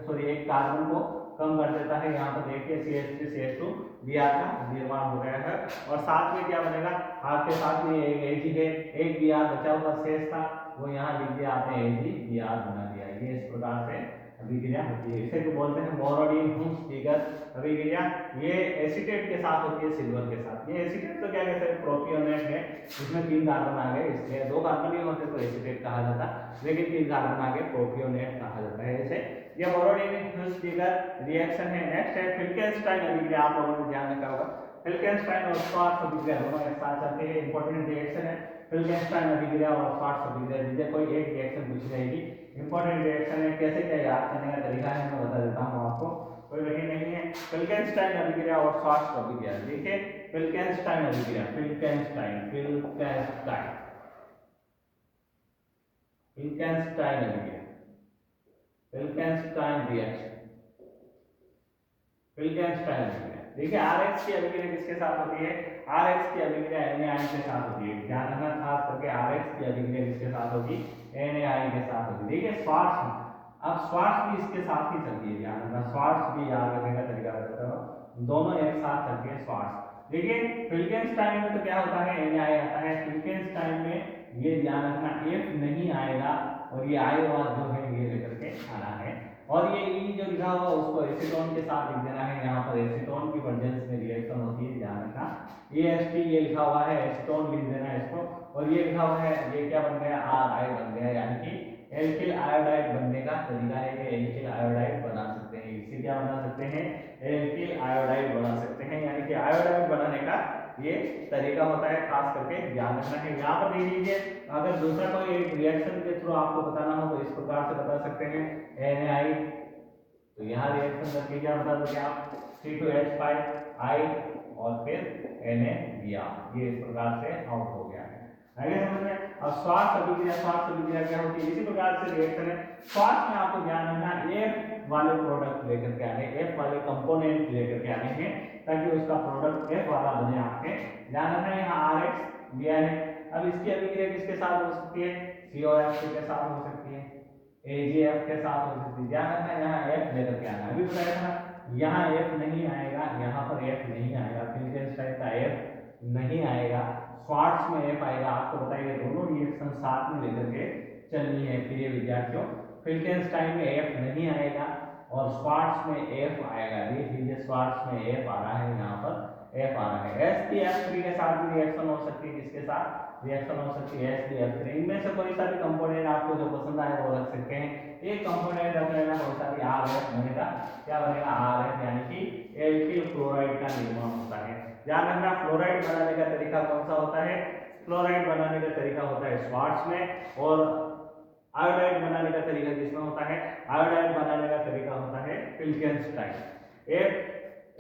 को एक कार्बन को कम कर देता है, यहाँ पर देखिए CH3 CH2 Br का निर्माण हो गया है, और साथ में क्या बनेगा, आपके साथ में एक Ag है, एक Br बचा हुआ शेष था, वो यहाँ लिख दिया आपने, Ag Br बना दिया। ये इस प्रकार से अभिक्रिया होती है, इसे तो बोलते हैं बोरोडीन-हुंस-डीगर अभिक्रिया। ये एसीटेट के साथ होती है, सिल्वर के साथ। ये एसीटेट तो क्या कहते हैं, प्रोपियोनेट है, इसमें 3 कार्बन आ गए, इसलिए 2 कार्बन ही होते तो एसीटेट कहा जाता, लेकिन 3 कार्बन आ गए, प्रोपियोनेट कहा जाता है इसे। ये बोरोडीन-हुंस-डीगर रिएक्शन है। नेक्स्ट है फिल्केनस्टाइन अभिक्रिया, आप लोगों ने ध्यान रखा होगा, फिल्केनस्टाइन और श्वार्ट्ज अभिक्रिया दोनों एक साथ चलते हैं, इंपॉर्टेंट रिएक्शन है। फिल्केंस्टाइन अभिक्रिया और श्वार्ट्ज अभिक्रिया, जिसे कोई एक रिएक्शन पूछी जाएगी, इंपॉर्टेंट रिएक्शन है, कैसे क्या याद करने का तरीका है मैं बता देता हूँ आपको, कोई कठिन नहीं है। फिल्केंस्टाइन अभिक्रिया और श्वार्ट्ज अभिक्रिया, देखिए फिल्केंस्टाइन अभिक्रिया, फिल्केंस्टाइन अभिक्रिया, फिल्केंस्टाइन रिएक्शन, फिल्केंस्टाइन अभिक्रिया। देखिए Rx की अभिक्रिया किसके साथ होती है, Rx की अभिक्रिया NaI के साथ होती है, ध्यान रखना खास करके Rx की अभिक्रिया किसके साथ होगी, NaI के साथ होगी। देखिए श्वार्ट्ज, अब श्वार्ट्ज भी इसके साथ ही चलती है, ध्यान रखना श्वार्ट्ज भी याद रखने का तरीका बताता हूं, दोनों एक साथ चलती है श्वार्ट्ज। देखिए फिल्केंस्टाइन में तो क्या होता है, NaI आता है, फिल्केंस्टाइन में ये ध्यान रखना F नहीं आएगा और ये I और जो है ये लेकर के आना है, और ये ई जो लिखा हुआ उसको एसीटोन के साथ लिख देना है, यहाँ पर एसीटोन की वर्जेंस में रिएक्शन होती है, ध्यान रखना। EST ये लिखा हुआ है, एसीटोन लिख देना है इसको, और ये लिखा हुआ है, ये क्या बन गया, RI बन गया, यानी कि एल्किल आयोडाइड बनने का तरीका है कि एल्किल आयोडाइड बना सकते हैं, इससे क्या बना सकते हैं, एल्किल आयोडाइड बना सकते हैं, यानी कि आयोडाइड बनाने का ये तरीका होता है, खास करके ध्यान रखना है। यहाँ पर देख लीजिए, अगर दूसरा कोई एक रिएक्शन के थ्रू आपको बताना हो तो इस प्रकार से बता सकते हैं, NaI, तो यहाँ रिएक्शन करके क्या बता दोगे आप, C2H5I और फिर NaBr, ये इस प्रकार से आउट हो गया है, आगे समझ में। अब श्वार्ट्ज अभिक्रिया, श्वार्ट्ज अभिक्रिया क्या होती है, इसी प्रकार से रिएक्शन है। श्वार्ट्ज में आपको ध्यान रखना F वाले प्रोडक्ट लेकर के आने, F वाले कंपोनेंट लेकर के आने हैं, ताकि उसका प्रोडक्ट F वाला बने आपके, ध्यान रखना। यहाँ Rx दिया है, अब इसकी अभिक्रिया किसके साथ हो सकती है, COF के साथ हो सकती है, AgF के साथ हो सकती है, ध्यान रखना यहाँ F लेकर के आना। अभी बताया था यहाँ F नहीं आएगा, यहाँ पर F नहीं आएगा, फिल्केंस्टाइन का F नहीं आएगा, श्वार्ट्ज में F आएगा। आपको बताइए दोनों रिएक्शन साथ में लेकर के चलनी है प्रिय विद्यार्थियों, फिल्केंस्टाइन में F नहीं आएगा और श्वार्ट्ज में F आएगा, देख लीजिए श्वार्ट्ज में F आ रहा है, यहाँ पर F आ रहा है। sp(F3) के साथ भी रिएक्शन हो सकती है, किसके साथ रिएक्शन हो सकती है, sp(F3), इनमें से कोई सा भी कंपोनेंट आपको जो पसंद आए वो रख सकते हैं, एक कंपोनेंट रख लेना, कोई सा भी RF बनेगा, क्या बनेगा, RF, यानी कि एल्किल क्लोराइड का निर्माण होता है। ध्यान रखना फ्लोराइड बनाने का तरीका कौन सा होता है, फ्लोराइड बनाने का तरीका होता है श्वार्ट्ज में, और आयोडाइड बनाने का तरीका किसमें होता है, आयोडाइड बनाने का तरीका होता है फिल्केंस्टाइन।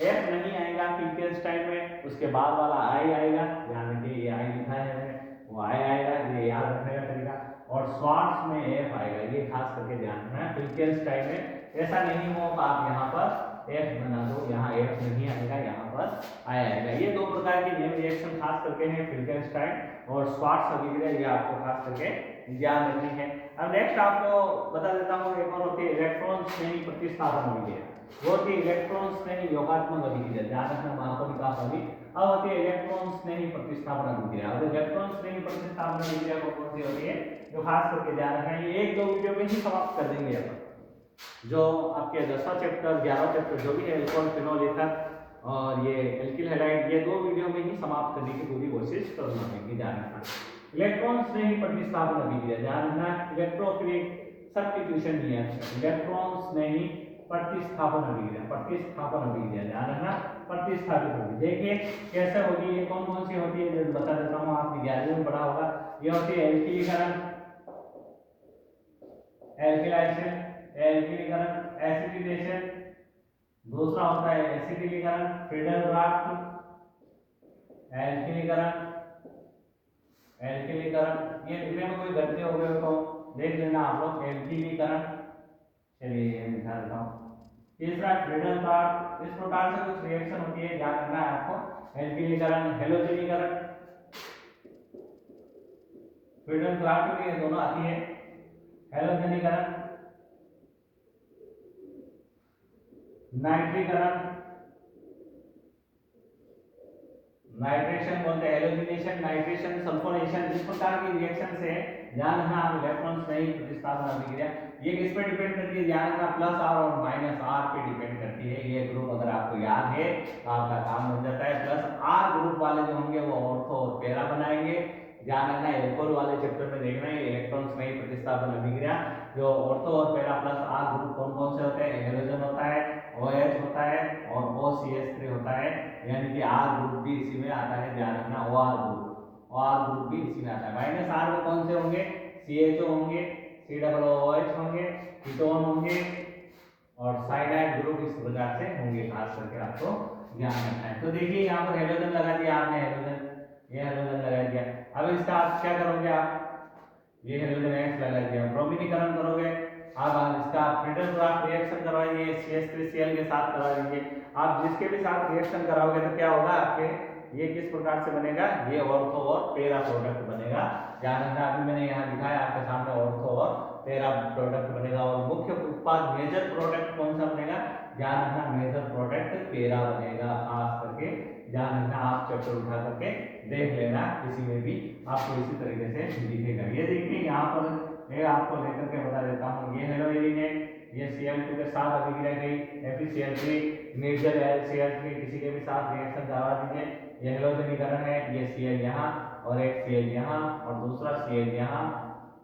F नहीं आएगा फिल्केंस्टाइन में, उसके बाद वाला I आएगा, ध्यान रखिए ये I लिखा है हमने, वो I आएगा, ये याद रखने का तरीका, और श्वार्ट्ज में F आएगा, ये खास करके ध्यान रखना। फिल्केंस्टाइन में ऐसा नहीं हो तो आप यहाँ पर F बना दो, यहाँ F नहीं आएगा, यहाँ पर I आएगा। ये दो प्रकार की नेम रिएक्शन खास करके हैं, फिल्केंस्टाइन और श्वार्ट्ज अभिक्रिया, ये आपको खास करके ध्यान रखनी है। अब नेक्स्ट आपको बता देता हूँ, एक और होती है इलेक्ट्रॉन श्रेणी प्रतिस्थापन अभिक्रिया, वो थी इलेक्ट्रॉन स्नेही योगात्मक अभिक्रिया, ध्यान रखना वहां पर निकास होगी। अब होती है इलेक्ट्रॉन स्नेही प्रतिस्थापन अभिक्रिया। अब इलेक्ट्रॉन स्नेही प्रतिस्थापन अभिक्रिया कौन सी होती है, जो खास करके ध्यान रखना, ये एक दो वीडियो में ही समाप्त कर देंगे अपन, जो आपके 10वां चैप्टर 11वां चैप्टर जो भी है एल्कोहल फिनोल ईथर और ये एल्किल हैलाइड, ये दो वीडियो में ही समाप्त करने की पूरी कोशिश करूंगा मैं, ध्यान रखना। इलेक्ट्रॉन स्नेही प्रतिस्थापन अभिक्रिया, ध्यान रखना इलेक्ट्रोफिलिक सब्स्टिट्यूशन नहीं है, इलेक्ट्रॉन स्नेही प्रतिस्थापन अभिक्रिया, प्रतिस्थापन अभिक्रिया, ध्यान रखना प्रतिस्थापित होगी। देखिए कैसे होगी, ये कौन कौन सी होती है बता देता हूँ, आप विद्यार्थियों में पढ़ा होगा। ये होती है एल्किलीकरण, एल्किलाइजेशन, एल्किलीकरण, एसिटिलेशन, दूसरा होता है एसिटिलीकरण, फ्रीडल-ब्राक, एल्किलीकरण, एल्किलीकरण, ये लिखने में कोई गलती हो गई तो देख लेना आप लोग, एल्किलीकरण, चलिए दिखा देता हूँ। तीसरा फ्रीडल-ब्राक, इस प्रकार से कुछ रिएक्शन होती है, ध्यान रखना है आपको। एल्किलीकरण, हेलोजनीकरण, फ्रीडल-ब्राक में ये दोनों आती है, हेलोजनीकरण, नाइट्रीकरण, नाइट्रेशन बोलते हैं, हेलोजिनेशन, नाइट्रेशन, सल्फोनेशन, इस प्रकार की रिएक्शन से ध्यान रखना आप इलेक्ट्रॉन स्नेही प्रतिस्थापन अभिक्रिया, ये किस पे डिपेंड करती है, ध्यान रखना प्लस आर और माइनस आर पे डिपेंड करती है। ये ग्रुप अगर आपको याद है तो आपका काम बन जाता है। प्लस आर ग्रुप वाले जो होंगे वो ऑर्थो और पैरा बनाएंगे, ध्यान रखना एल्कोहल वाले चैप्टर में देखना है इलेक्ट्रॉन स्नेही प्रतिस्थापन अभिक्रिया, जो ऑर्थो और पैरा प्लस आर ग्रुप कौन कौन से होते हैं, हेलोजन होता है, OH होता है और OCH3 होता है, यानी कि आर ग्रुप भी इसी में आता है, ध्यान रखना OR ग्रुप। और ग्रुप भी इसी में आता है। माइनस आर में कौन से होंगे, CHO होंगे, COOH होंगे, कीटोन होंगे और साइनाइड ग्रुप इस प्रकार से होंगे, खास करके आपको ध्यान रखना है। तो देखिए यहाँ पर हेलोजन लगा दिया आपने, हेलोजन, ये हेलोजन लगा दिया। अब इसका आप क्या करोगे, आप ये हेलोजन X लगा दिया, ब्रोमीनीकरण करोगे। अब इसका फ्रीडल क्राफ्ट रिएक्शन करवाइए, CH3Cl के साथ करवा दीजिए। आप जिसके भी साथ रिएक्शन कराओगे तो क्या होगा आपके, ये किस प्रकार से बनेगा, ये ऑर्थो और पैरा प्रोडक्ट बनेगा। ध्यान रखना, अभी मैंने यहाँ दिखाया आपके सामने ऑर्थो और पैरा प्रोडक्ट बनेगा। और मुख्य उत्पाद मेजर प्रोडक्ट कौन सा बनेगा, ध्यान रखना मेजर प्रोडक्ट पैरा बनेगा। खास करके ध्यान रखना, आप चैप्टर उठा करके देख लेना, किसी में भी आपको इसी तरीके से दिखेगा। ये देखिए यहाँ पर मैं आपको लेकर के बता देता हूँ, ये हेलोजन है, ये Cl2 के साथ अभिक्रिया गई, FeCl3 निर्जल Cl3 किसी के भी साथ रिएक्शन करवा दीजिए। ये हेलोजनीकरण है, ये Cl यहाँ और एक Cl यहाँ और दूसरा Cl यहाँ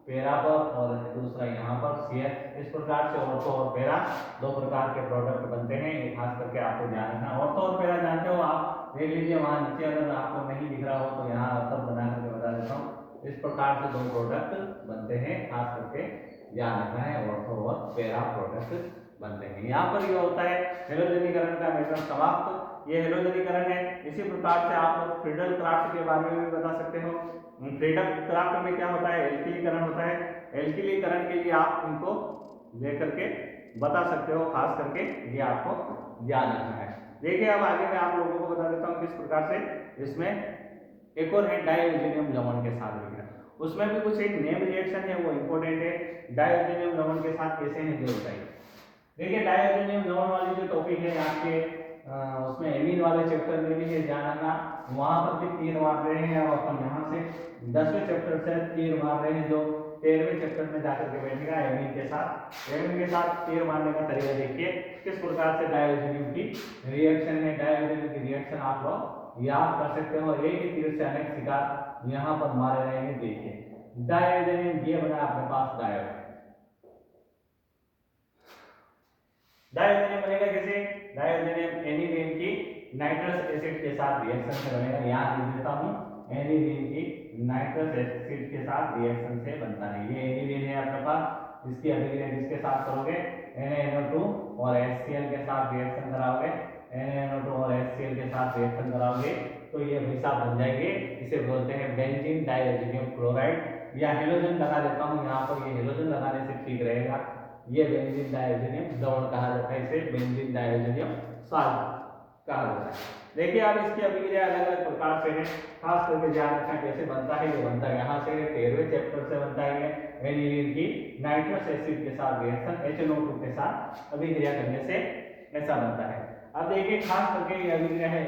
पैरा पर और दूसरा यहाँ पर Cl। इस प्रकार से ऑर्थो और पैरा दो प्रकार के प्रोडक्ट बनते हैं, ये खास करके आपको ध्यान रखना। ऑर्थो और पैरा जानते हो आप, देख लीजिए वहां नीचे, अगर आपको नहीं दिख रहा हो तो यहाँ अर्थर बना करके बता देता हूँ। इस प्रकार से दो प्रोडक्ट बनते हैं, खास करके ध्यान रखना है, ऑर्थो और पैरा प्रोडक्ट बनते हैं। यहाँ पर ये होता है हेलोजनीकरण का मेथड समाप्त, ये हेलोजनीकरण है। इसी प्रकार से आप लोग फ्रीडल क्राफ्ट के बारे में भी बता सकते हो। फ्रीडल क्राफ्ट में क्या होता है, एल्किलीकरण होता है। एल्किलीकरण के लिए आप इनको लेकर के बता सकते हो, खास करके ये आपको ध्यान रखना है। देखिए अब आगे मैं आप लोगों को बता देता हूँ किस प्रकार से इसमें एक और है डाइओजेनियम लवण के साथ वगैरह, उसमें भी कुछ एक नेम रिएक्शन है, वो इंपॉर्टेंट है। डाइओजेनियम लवण के साथ कैसे है जो बताइए। देखिए डाइओजेनियम लवण वाली जो टॉपिक है आपके उसमें एमीन वाले चैप्टर में भी है, ध्यान रखना वहां पर भी तीर मार रहे हैं। और अपन यहाँ से 10वें चैप्टर से तीर मार रहे हैं, जो 13वें चैप्टर में जाकर के बैठेगा एमीन के साथ। एमीन के साथ तीर मारने का तरीका देखिए किस प्रकार से डाइओजेनियम की रिएक्शन है। डाइओजेनियम की रिएक्शन आप लोग याद कर सकते हो, एक ही तीर से अनेक शिकार यहाँ पर मारे रहेंगे। देखिए डाइओजेनियम ये बना अपने पास डाइओजेनियम बनेगा कैसे, डाइओजेनियम एनिलीन की नाइट्रस एसिड के साथ रिएक्शन से बनेगा। यहाँ लिख देता हूँ, एनिलीन की नाइट्रस एसिड के साथ रिएक्शन से बनता है। ये एनिलीन है आपके पास, इसकी अभिक्रिया किसके साथ करोगे, NaNO2 और HCl के साथ रिएक्शन कराओगे। NaNO2 और HCl के साथ रिएक्शन कराओगे तो ये हिस्सा बन जाएंगे, इसे बोलते हैं बेंजीन डाइओजेनियम क्लोराइड। या हेलोजन लगा देता हूँ यहाँ पर, ये हेलोजन लगाने से ठीक रहेगा। ये बेंजीन डाइओजेनियम लवण कहा जाता है, इसे बेंजीन डाइओजेनियम सॉल्ट कहा जाता है। देखिए अब इसकी अभिक्रिया अलग अलग प्रकार से है, खास करके ध्यान रखना कैसे बनता है। ये बनता है यहाँ से 13वें चैप्टर से बनता है। एनिलीन की नाइट्रस एसिड के साथ रिएक्शन HNO2 के साथ अभिक्रिया करने से ऐसा बनता है। अब देखिए खास करके ये अभिक्रिया है,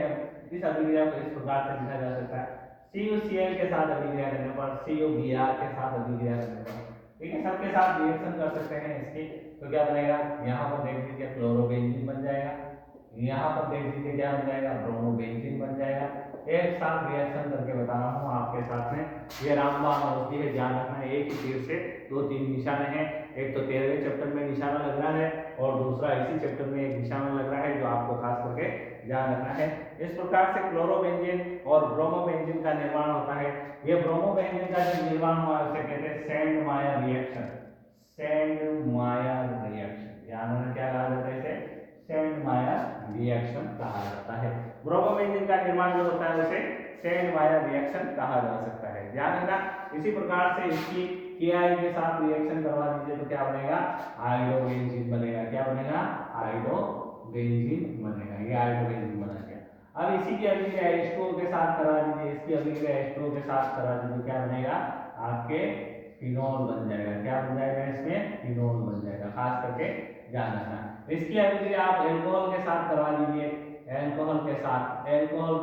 इस अभिक्रिया को इस प्रकार से लिखा जा सकता है, CuCl के साथ अभिक्रिया करने पर, CuBr के साथ अभिक्रिया करने पर, ठीक है, सबके साथ रिएक्शन कर सकते हैं इसकी। तो क्या बनेगा, यहाँ पर देख लीजिए क्लोरोबेंजीन बन जाएगा, यहाँ पर देख लीजिए क्या बन जाएगा, ब्रोमोबेंजीन बन जाएगा। एक साथ रिएक्शन करके बता रहा हूँ आपके साथ में। ये रामबाण औषधि है, ध्यान रखना है, एक ही तीर से दो तीन निशाने हैं। एक तो 13वें चैप्टर में निशाना लग रहा है और दूसरा इसी चैप्टर में एक निशाना लग रहा है, जो आपको खास करके ध्यान रखना है। इस प्रकार से क्लोरोबेंजीन और ब्रोमोबेंजीन का निर्माण होता है। ये ब्रोमोबेंजीन का जो निर्माण हुआ है उसे कहते हैं सेंडमायर रिएक्शन। सेंडमायर रिएक्शन, ध्यान रखना क्या कहा जाता है इसे, सेंडमायर रिएक्शन कहा जाता है। ब्रोमोबेंजीन का निर्माण जो होता है उसे सेंडमायर रिएक्शन कहा जा सकता है, ध्यान रखना। इसी प्रकार से इसकी Ki के साथ रिएक्शन करवा दीजिए तो क्या बनेगा, आयोडोबेंजीन बनेगा। क्या बनेगा, आयोडोबेंजीन बनेगा। ये आयोडोबेंजीन बना गया। अब इसी की अभिक्रिया H2O के साथ करवा दीजिए, इसकी अभिक्रिया H2O के साथ करवा दीजिए, क्या बनेगा, आपके फिनोल बन जाएगा। क्या बन जाएगा, इसमें फिनोल बन जाएगा, खास करके ध्यान रखना। इसकी अभिक्रिया आप एल्कोहल के साथ करवा दीजिए, एल्कोहल के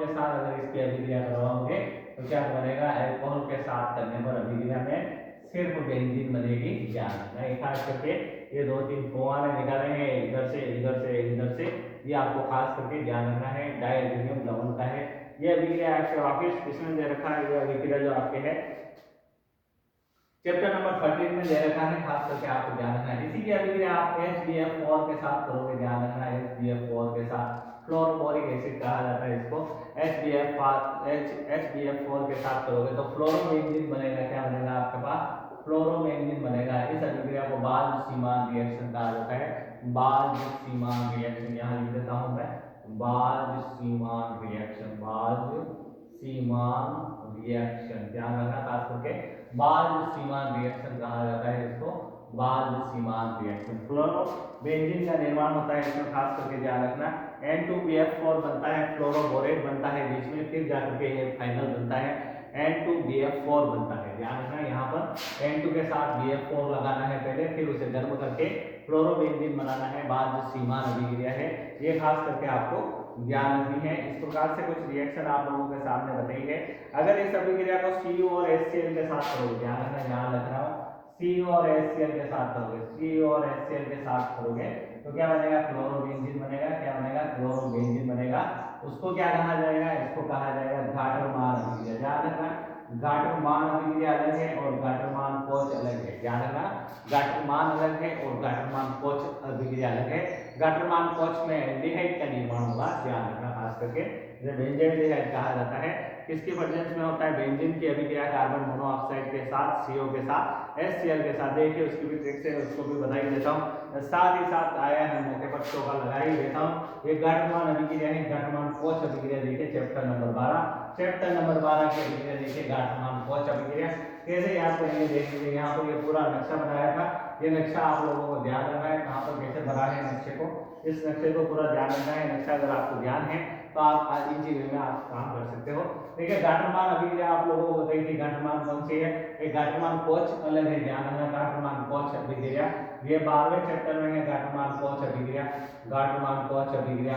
साथ अगर इसकी अभिक्रिया करवाओगे तो क्या बनेगा, एल्कोहल के साथ करने पर अभिक्रिया में सिर्फ बेंजीन बनेगी। ध्यान रखना, खास करके ये दो तीन फुहारे निकाले हैं, इधर से इधर से इधर से, ये आपको खास करके ध्यान रखना है। डाइओजेनियम लवण का है ये अभिक्रिया, आपके वापिस इसमें दे रखा है। ये अभिक्रिया जो आपके है चैप्टर नंबर 13 में दे रखा है, खास करके आपको ध्यान रखना है। इसी की अभिक्रिया आप HBF4 के साथ करोगे, ध्यान रखना HBF4 के साथ। फ्लोरोबोरिक एसिड कहा जाता है इसको। HBF4 के साथ करोगे तो फ्लोरोबेंजीन बनेगा। क्या बनेगा आपके पास? फ्लोरोबेंजीन बनेगा। इस अभिक्रिया को बाल्ज-सीमान रिएक्शन कहा जाता है। बाल्ज-सीमान रिएक्शन यहाँ लिख देता हूं मैं, बाल्ज-सीमान रिएक्शन, बाल्ज-सीमान रिएक्शन, ध्यान रखना खास करके बाल्ज-सीमान रिएक्शन कहा जाता है इसको, बाल्ज-सीमान रिएक्शन। फ्लोरोबेंजीन का निर्माण होता है इसमें, खास करके ध्यान रखना। N2BF4 बनता है, फ्लोरोबोरेट बनता है बीच में, फिर जाकर के ये फाइनल बनता है N2BF4 बनता है। ध्यान रखना यहाँ पर N2 के साथ BF4 लगाना है पहले, फिर उसे गर्म करके फ्लोरोबेंजीन बनाना है, बाद जो सीमान अभिक्रिया है ये खास करके आपको ध्यान रखनी है। इस प्रकार से कुछ रिएक्शन आप लोगों के सामने बताएंगे। अगर इस अभिक्रिया को CO और HCl के साथ करोगे, ध्यान रखना, ध्यान रखना, CO और HCl के साथ करोगे, CO और HCl के साथ करोगे तो क्या बनेगा? क्लोरोबेंजीन बनेगा। क्या बनेगा? क्लोरोबेंजीन बनेगा। उसको क्या कहा जाएगा? इसको कहा जाएगा गाटरमान अभिक्रिया। ध्यान रखना, गाटरमान अभिक्रिया अलग है और गाटरमान कोच अलग है। ध्यान रखना, गाटरमान अलग है और गाटरमान कोच अभिक्रिया अलग है। गाटरमान कोच में एल्डिहाइड का निर्माण होगा। ध्यान रखना खास करके, इसे बेंजीन कहा जाता है। किसके प्रेजेंस में होता है? बेंजीन की अभिक्रिया कार्बन मोनोऑक्साइड के साथ, CO के साथ, HCl के साथ। देखिए उसकी भी ट्रिक्स है, उसको भी बता ही देता हूँ, साथ ही साथ आया है मौके पर चौका लगा ही देता हूँ। ये गाटरमान अभिक्रिया है, गाटरमान कोच अभिक्रिया देखिए चैप्टर नंबर 12, चैप्टर नंबर 12 की अभिक्रिया देखिए, गाटरमान कोच अभिक्रिया। कैसे याद करेंगे देख लीजिए, यहाँ पर ये पूरा नक्शा बनाया था। ये नक्शा आप लोगों को ध्यान रखना है, कहाँ पर कैसे बना है नक्शे को, इस नक्शे को पूरा ध्यान रखना है। नक्शा अगर आपको ध्यान है तो आप आज इन चीजों में आप काम कर सकते हो। ठीक है, गाटरमान अभिक्रिया आप लोगों को बताई थी, गाटरमान कौन सी है? एक गाटरमान कोच अलग है, ध्यान रखना, गाटरमान कोच अभिक्रिया ये 12वें चैप्टर में है। गाटरमान कोच अभिक्रिया, गाटरमान कोच अभिक्रिया,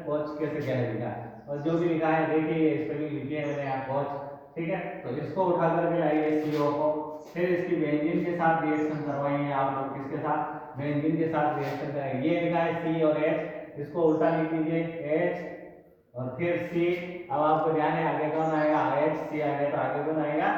कोच कैसे क्या लिखा है और जो भी लिखा है देखिए, स्पेलिंग लिखी है मैंने यहाँ कोच। ठीक है, तो इसको उठा करके लाइए CO को, फिर इसकी बेंजीन के साथ रिएक्शन करवाएंगे आप लोग। किसके साथ? बेंजीन के साथ रिएक्शन करेंगे। ये लिखा है C और H, इसको उल्टा लिख दीजिए H और फिर C। अब आपको ध्यान है आगे कौन आएगा? HC आएगा, तो आगे कौन आएगा?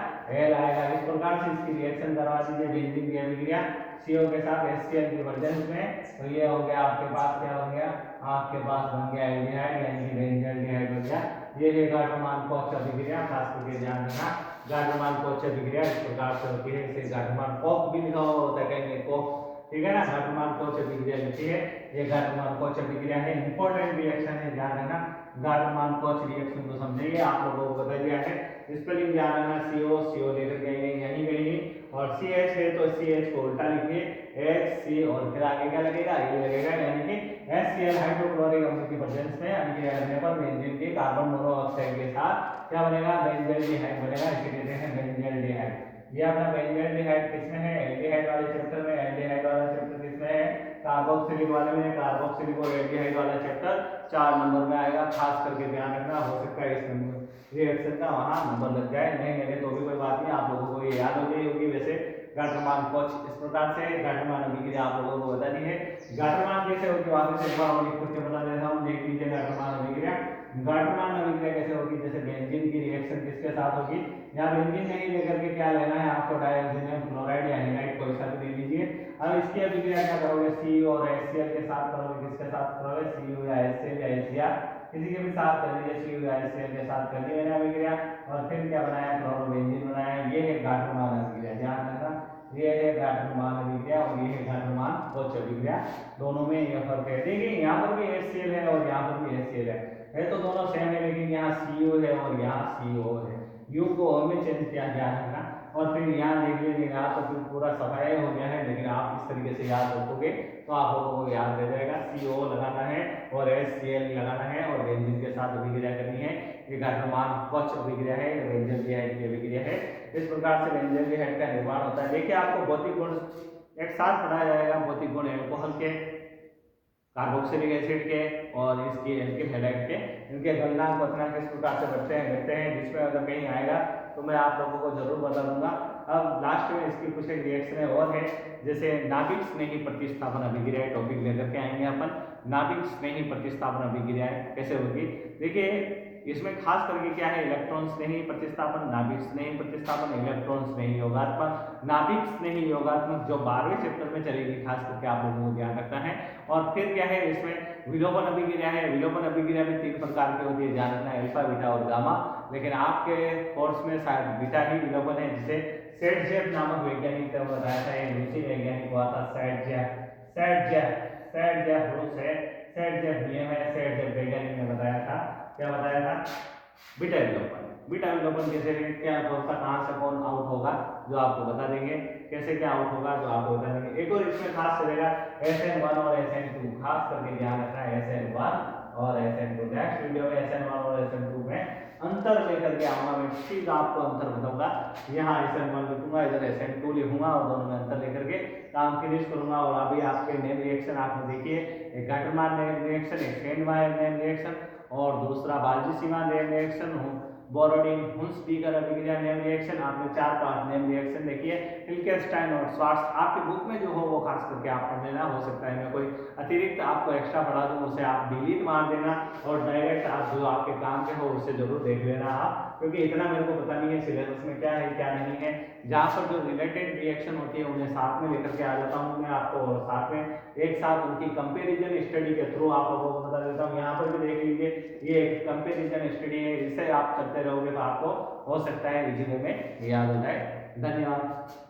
L आएगा। इस प्रकार से इसकी रिएक्शन करवा दीजिए बेंजीन की अभिक्रिया CO के साथ HCl के प्रेजेंस में। तो ये हो गया आपके पास, क्या हो गया? आपके पास बन गया एल्डिहाइड, यानी कि बेंजीन हो गया। ये है गाटरमान कोच अभिक्रिया, खास करके ध्यान रखना, गाटरमान कोच अभिक्रिया इस प्रकार से होती है। इसे गाटरमान कोक भी लिखा हुआ होता है, कहीं कोक, ठीक है ना, गाटरमान कोच अभिक्रिया लिखी है। ये गाटरमान कोच अभिक्रिया है, इंपॉर्टेंट रिएक्शन है, ध्यान रखना। गाटरमान कोच रिएक्शन को समझेंगे, आप लोगों को बता दिया है, स्पेलिंग ध्यान रखना, CO लेकर के यहीं गई और CH है तो CH को उल्टा लिखिए HC और फिर आगे क्या लगेगा? ये लगेगा, यानी कि HCl हाइड्रोक्लोरिक अम्ल की प्रेजेंस में अभिक्रिया करने पर बेंजीन के कार्बन मोनोऑक्साइड के साथ क्या बनेगा? बेंजील्डिहाइड बनेगा। इसे कहते हैं बेंजील्डिहाइड। ये अपना बेंजील्डिहाइड किसमें है? एल्डिहाइड वाले चैप्टर में। एल्डिहाइड वाला चैप्टर किसमें है? कार्बोक्सिलिक वाले में। कार्बोक्सिलिक और एल्डिहाइड वाला चैप्टर 4 नंबर में आएगा, खास करके ध्यान रखना। हो सकता है इस नंबर रिएक्शन का वहां नंबर लग जाए, नहीं लगे तो भी कोई बात नहीं, आप लोगों को ये याद हो गई होगी। वैसे गाटरमान कोच इस प्रकार से गाटरमान अभिक्रिया आप लोगों को बतानी है। गाटरमान कैसे होगी वापस एक बार लिख करके बता देता हूं, देख लीजिए गाटरमान अभिक्रिया। गाटरमान अभिक्रिया कैसे होगी? जैसे बेंजीन की रिएक्शन किसके साथ होगी? यहाँ बेंजीन नहीं लेकर के क्या लेना है आपको? डाइऑक्सीजन क्लोराइड या हेलाइड कोई सा भी ले लीजिए। अब इसकी अभिक्रिया क्या करोगे? CO और HCl के साथ करोगे। किसके साथ करोगे? CO या HCl या HCl किसी के भी साथ कर लीजिए। CO या HCl के साथ कर ली मैंने अभिक्रिया और फिर क्या बनाया? क्लोरोबेंजीन बनाया। ये है गाटरमान अभिक्रिया, ध्यान रखना, ये है गाटरमान अभिक्रिया और ये है गाटरमान कोच अभिक्रिया। दोनों में ये फर्क है। देखिए यहाँ पर भी HCl है और यहाँ पर भी HCl है तो दोनों सेम है, लेकिन यहाँ CO है और यहाँ CO है। U को हमें चेंज किया, ध्यान रखना। और फिर यहाँ देख लीजिए, यहाँ तो फिर पूरा सफाई हो गया है, लेकिन आप इस तरीके से याद रखोगे तो आप लोगों को याद रह जाएगा। CO लगाना है और HCl लगाना है और बेंजीन के साथ अभिक्रिया करनी है। ये गाटरमान कोच अभिक्रिया है, बेंजील्डिहाइड की अभिक्रिया है। इस प्रकार से बेंजील्डिहाइड का निर्माण होता है। देखिए आपको भौतिक गुण एक साथ पढ़ाया जाएगा, भौतिक गुण एल्कोहल के, कार्बोक्सिलिक एसिड के और इसके एल्किल हैलाइड के, इनके गलनांक पथनांक किस प्रकार से बढ़ते हैं जिसमें अगर कहीं आएगा तो मैं आप लोगों को जरूर बता दूंगा। अब लास्ट में इसकी कुछ एक रिएक्शन और है, जैसे नाभिक स्नेही प्रतिस्थापन अभिक्रिया टॉपिक लेकर के आएंगे अपन। नाभिक स्नेही प्रतिस्थापन अभिक्रिया कैसे होगी? देखिए इसमें खास करके क्या है? इलेक्ट्रॉन स्नेही प्रतिस्थापन, नाभिक स्नेही प्रतिस्थापन, इलेक्ट्रॉन स्नेही योगात्मक। नाभिक स्नेही योगात्मक जो 12वें चैप्टर में चलेगी, खास करके आप लोगों को ध्यान रखना है। और फिर क्या है इसमें विलोपन अभिक्रिया है। विलोपन अभिक्रिया भी 3 प्रकार की होती है, ध्यान रखना, अल्फा, बीटा और गामा। लेकिन आपके कोर्स में शायद बीटा ही विलोपन है, जिसे सेटजेफ नामक वैज्ञानिक ने बताया था। एक रूसी वैज्ञानिक हुआ था सेटजेफ रूस है, सेटजेफ नियम है, सेटजेफ वैज्ञानिक ने बताया था। क्या बताया था? बीटा विलोपन। बीटा विलोपन कैसे है, क्या कौन सा कहां से कौन आउट होगा जो आपको बता देंगे, कैसे क्या आउट होगा जो आपको बता देंगे। एक और इसमें खास चलेगा SN1 और SN2, खास करके ध्यान रखना है SN1 और SN2। नेक्स्ट वीडियो में SN1 और SN2 में अंतर लेकर के आऊंगा, मैं सीधा आपको अंतर बताऊंगा। यहाँ SN1 लिखूंगा, इधर SN2 लिखूंगा और दोनों में अंतर लेकर के काम फिनिश करूंगा। और अभी आपके नेम रिएक्शन आपने देखिए, एक गटरमान नेम रिएक्शन, एक सेंडमायर नेम रिएक्शन और दूसरा बाल्जी-सीमा नेम रिएक्शन, बोरोडिन हुंस-डीगर अभिक्रिया नेम रिएक्शन। आपने 4-5 नेम रिएक्शन देखिए। हिल्केनस्टाइन और स्वार्ट्ज आपकी बुक में जो हो वो खास करके आप पढ़ लेना। हो सकता है मैं कोई अतिरिक्त आपको एक्स्ट्रा पढ़ा दूं, उसे आप डिलीट मार देना और डायरेक्ट आप जो आपके काम के हो उसे जरूर देख लेना आप, क्योंकि इतना मेरे को पता नहीं है सिलेबस में क्या है क्या नहीं है। जहाँ पर जो रिलेटेड रिएक्शन होती है उन्हें साथ में लेकर के आ जाता हूँ मैं आपको, और साथ में एक साथ उनकी कंपेरिजन स्टडी के थ्रू आप लोगों को बता देता हूँ। यहाँ पर भी देख लीजिए, ये एक कंपेरिजन स्टडी है, इससे आप चलते रहोगे तो आपको हो सकता है इजी वे में याद हो जाए। धन्यवाद।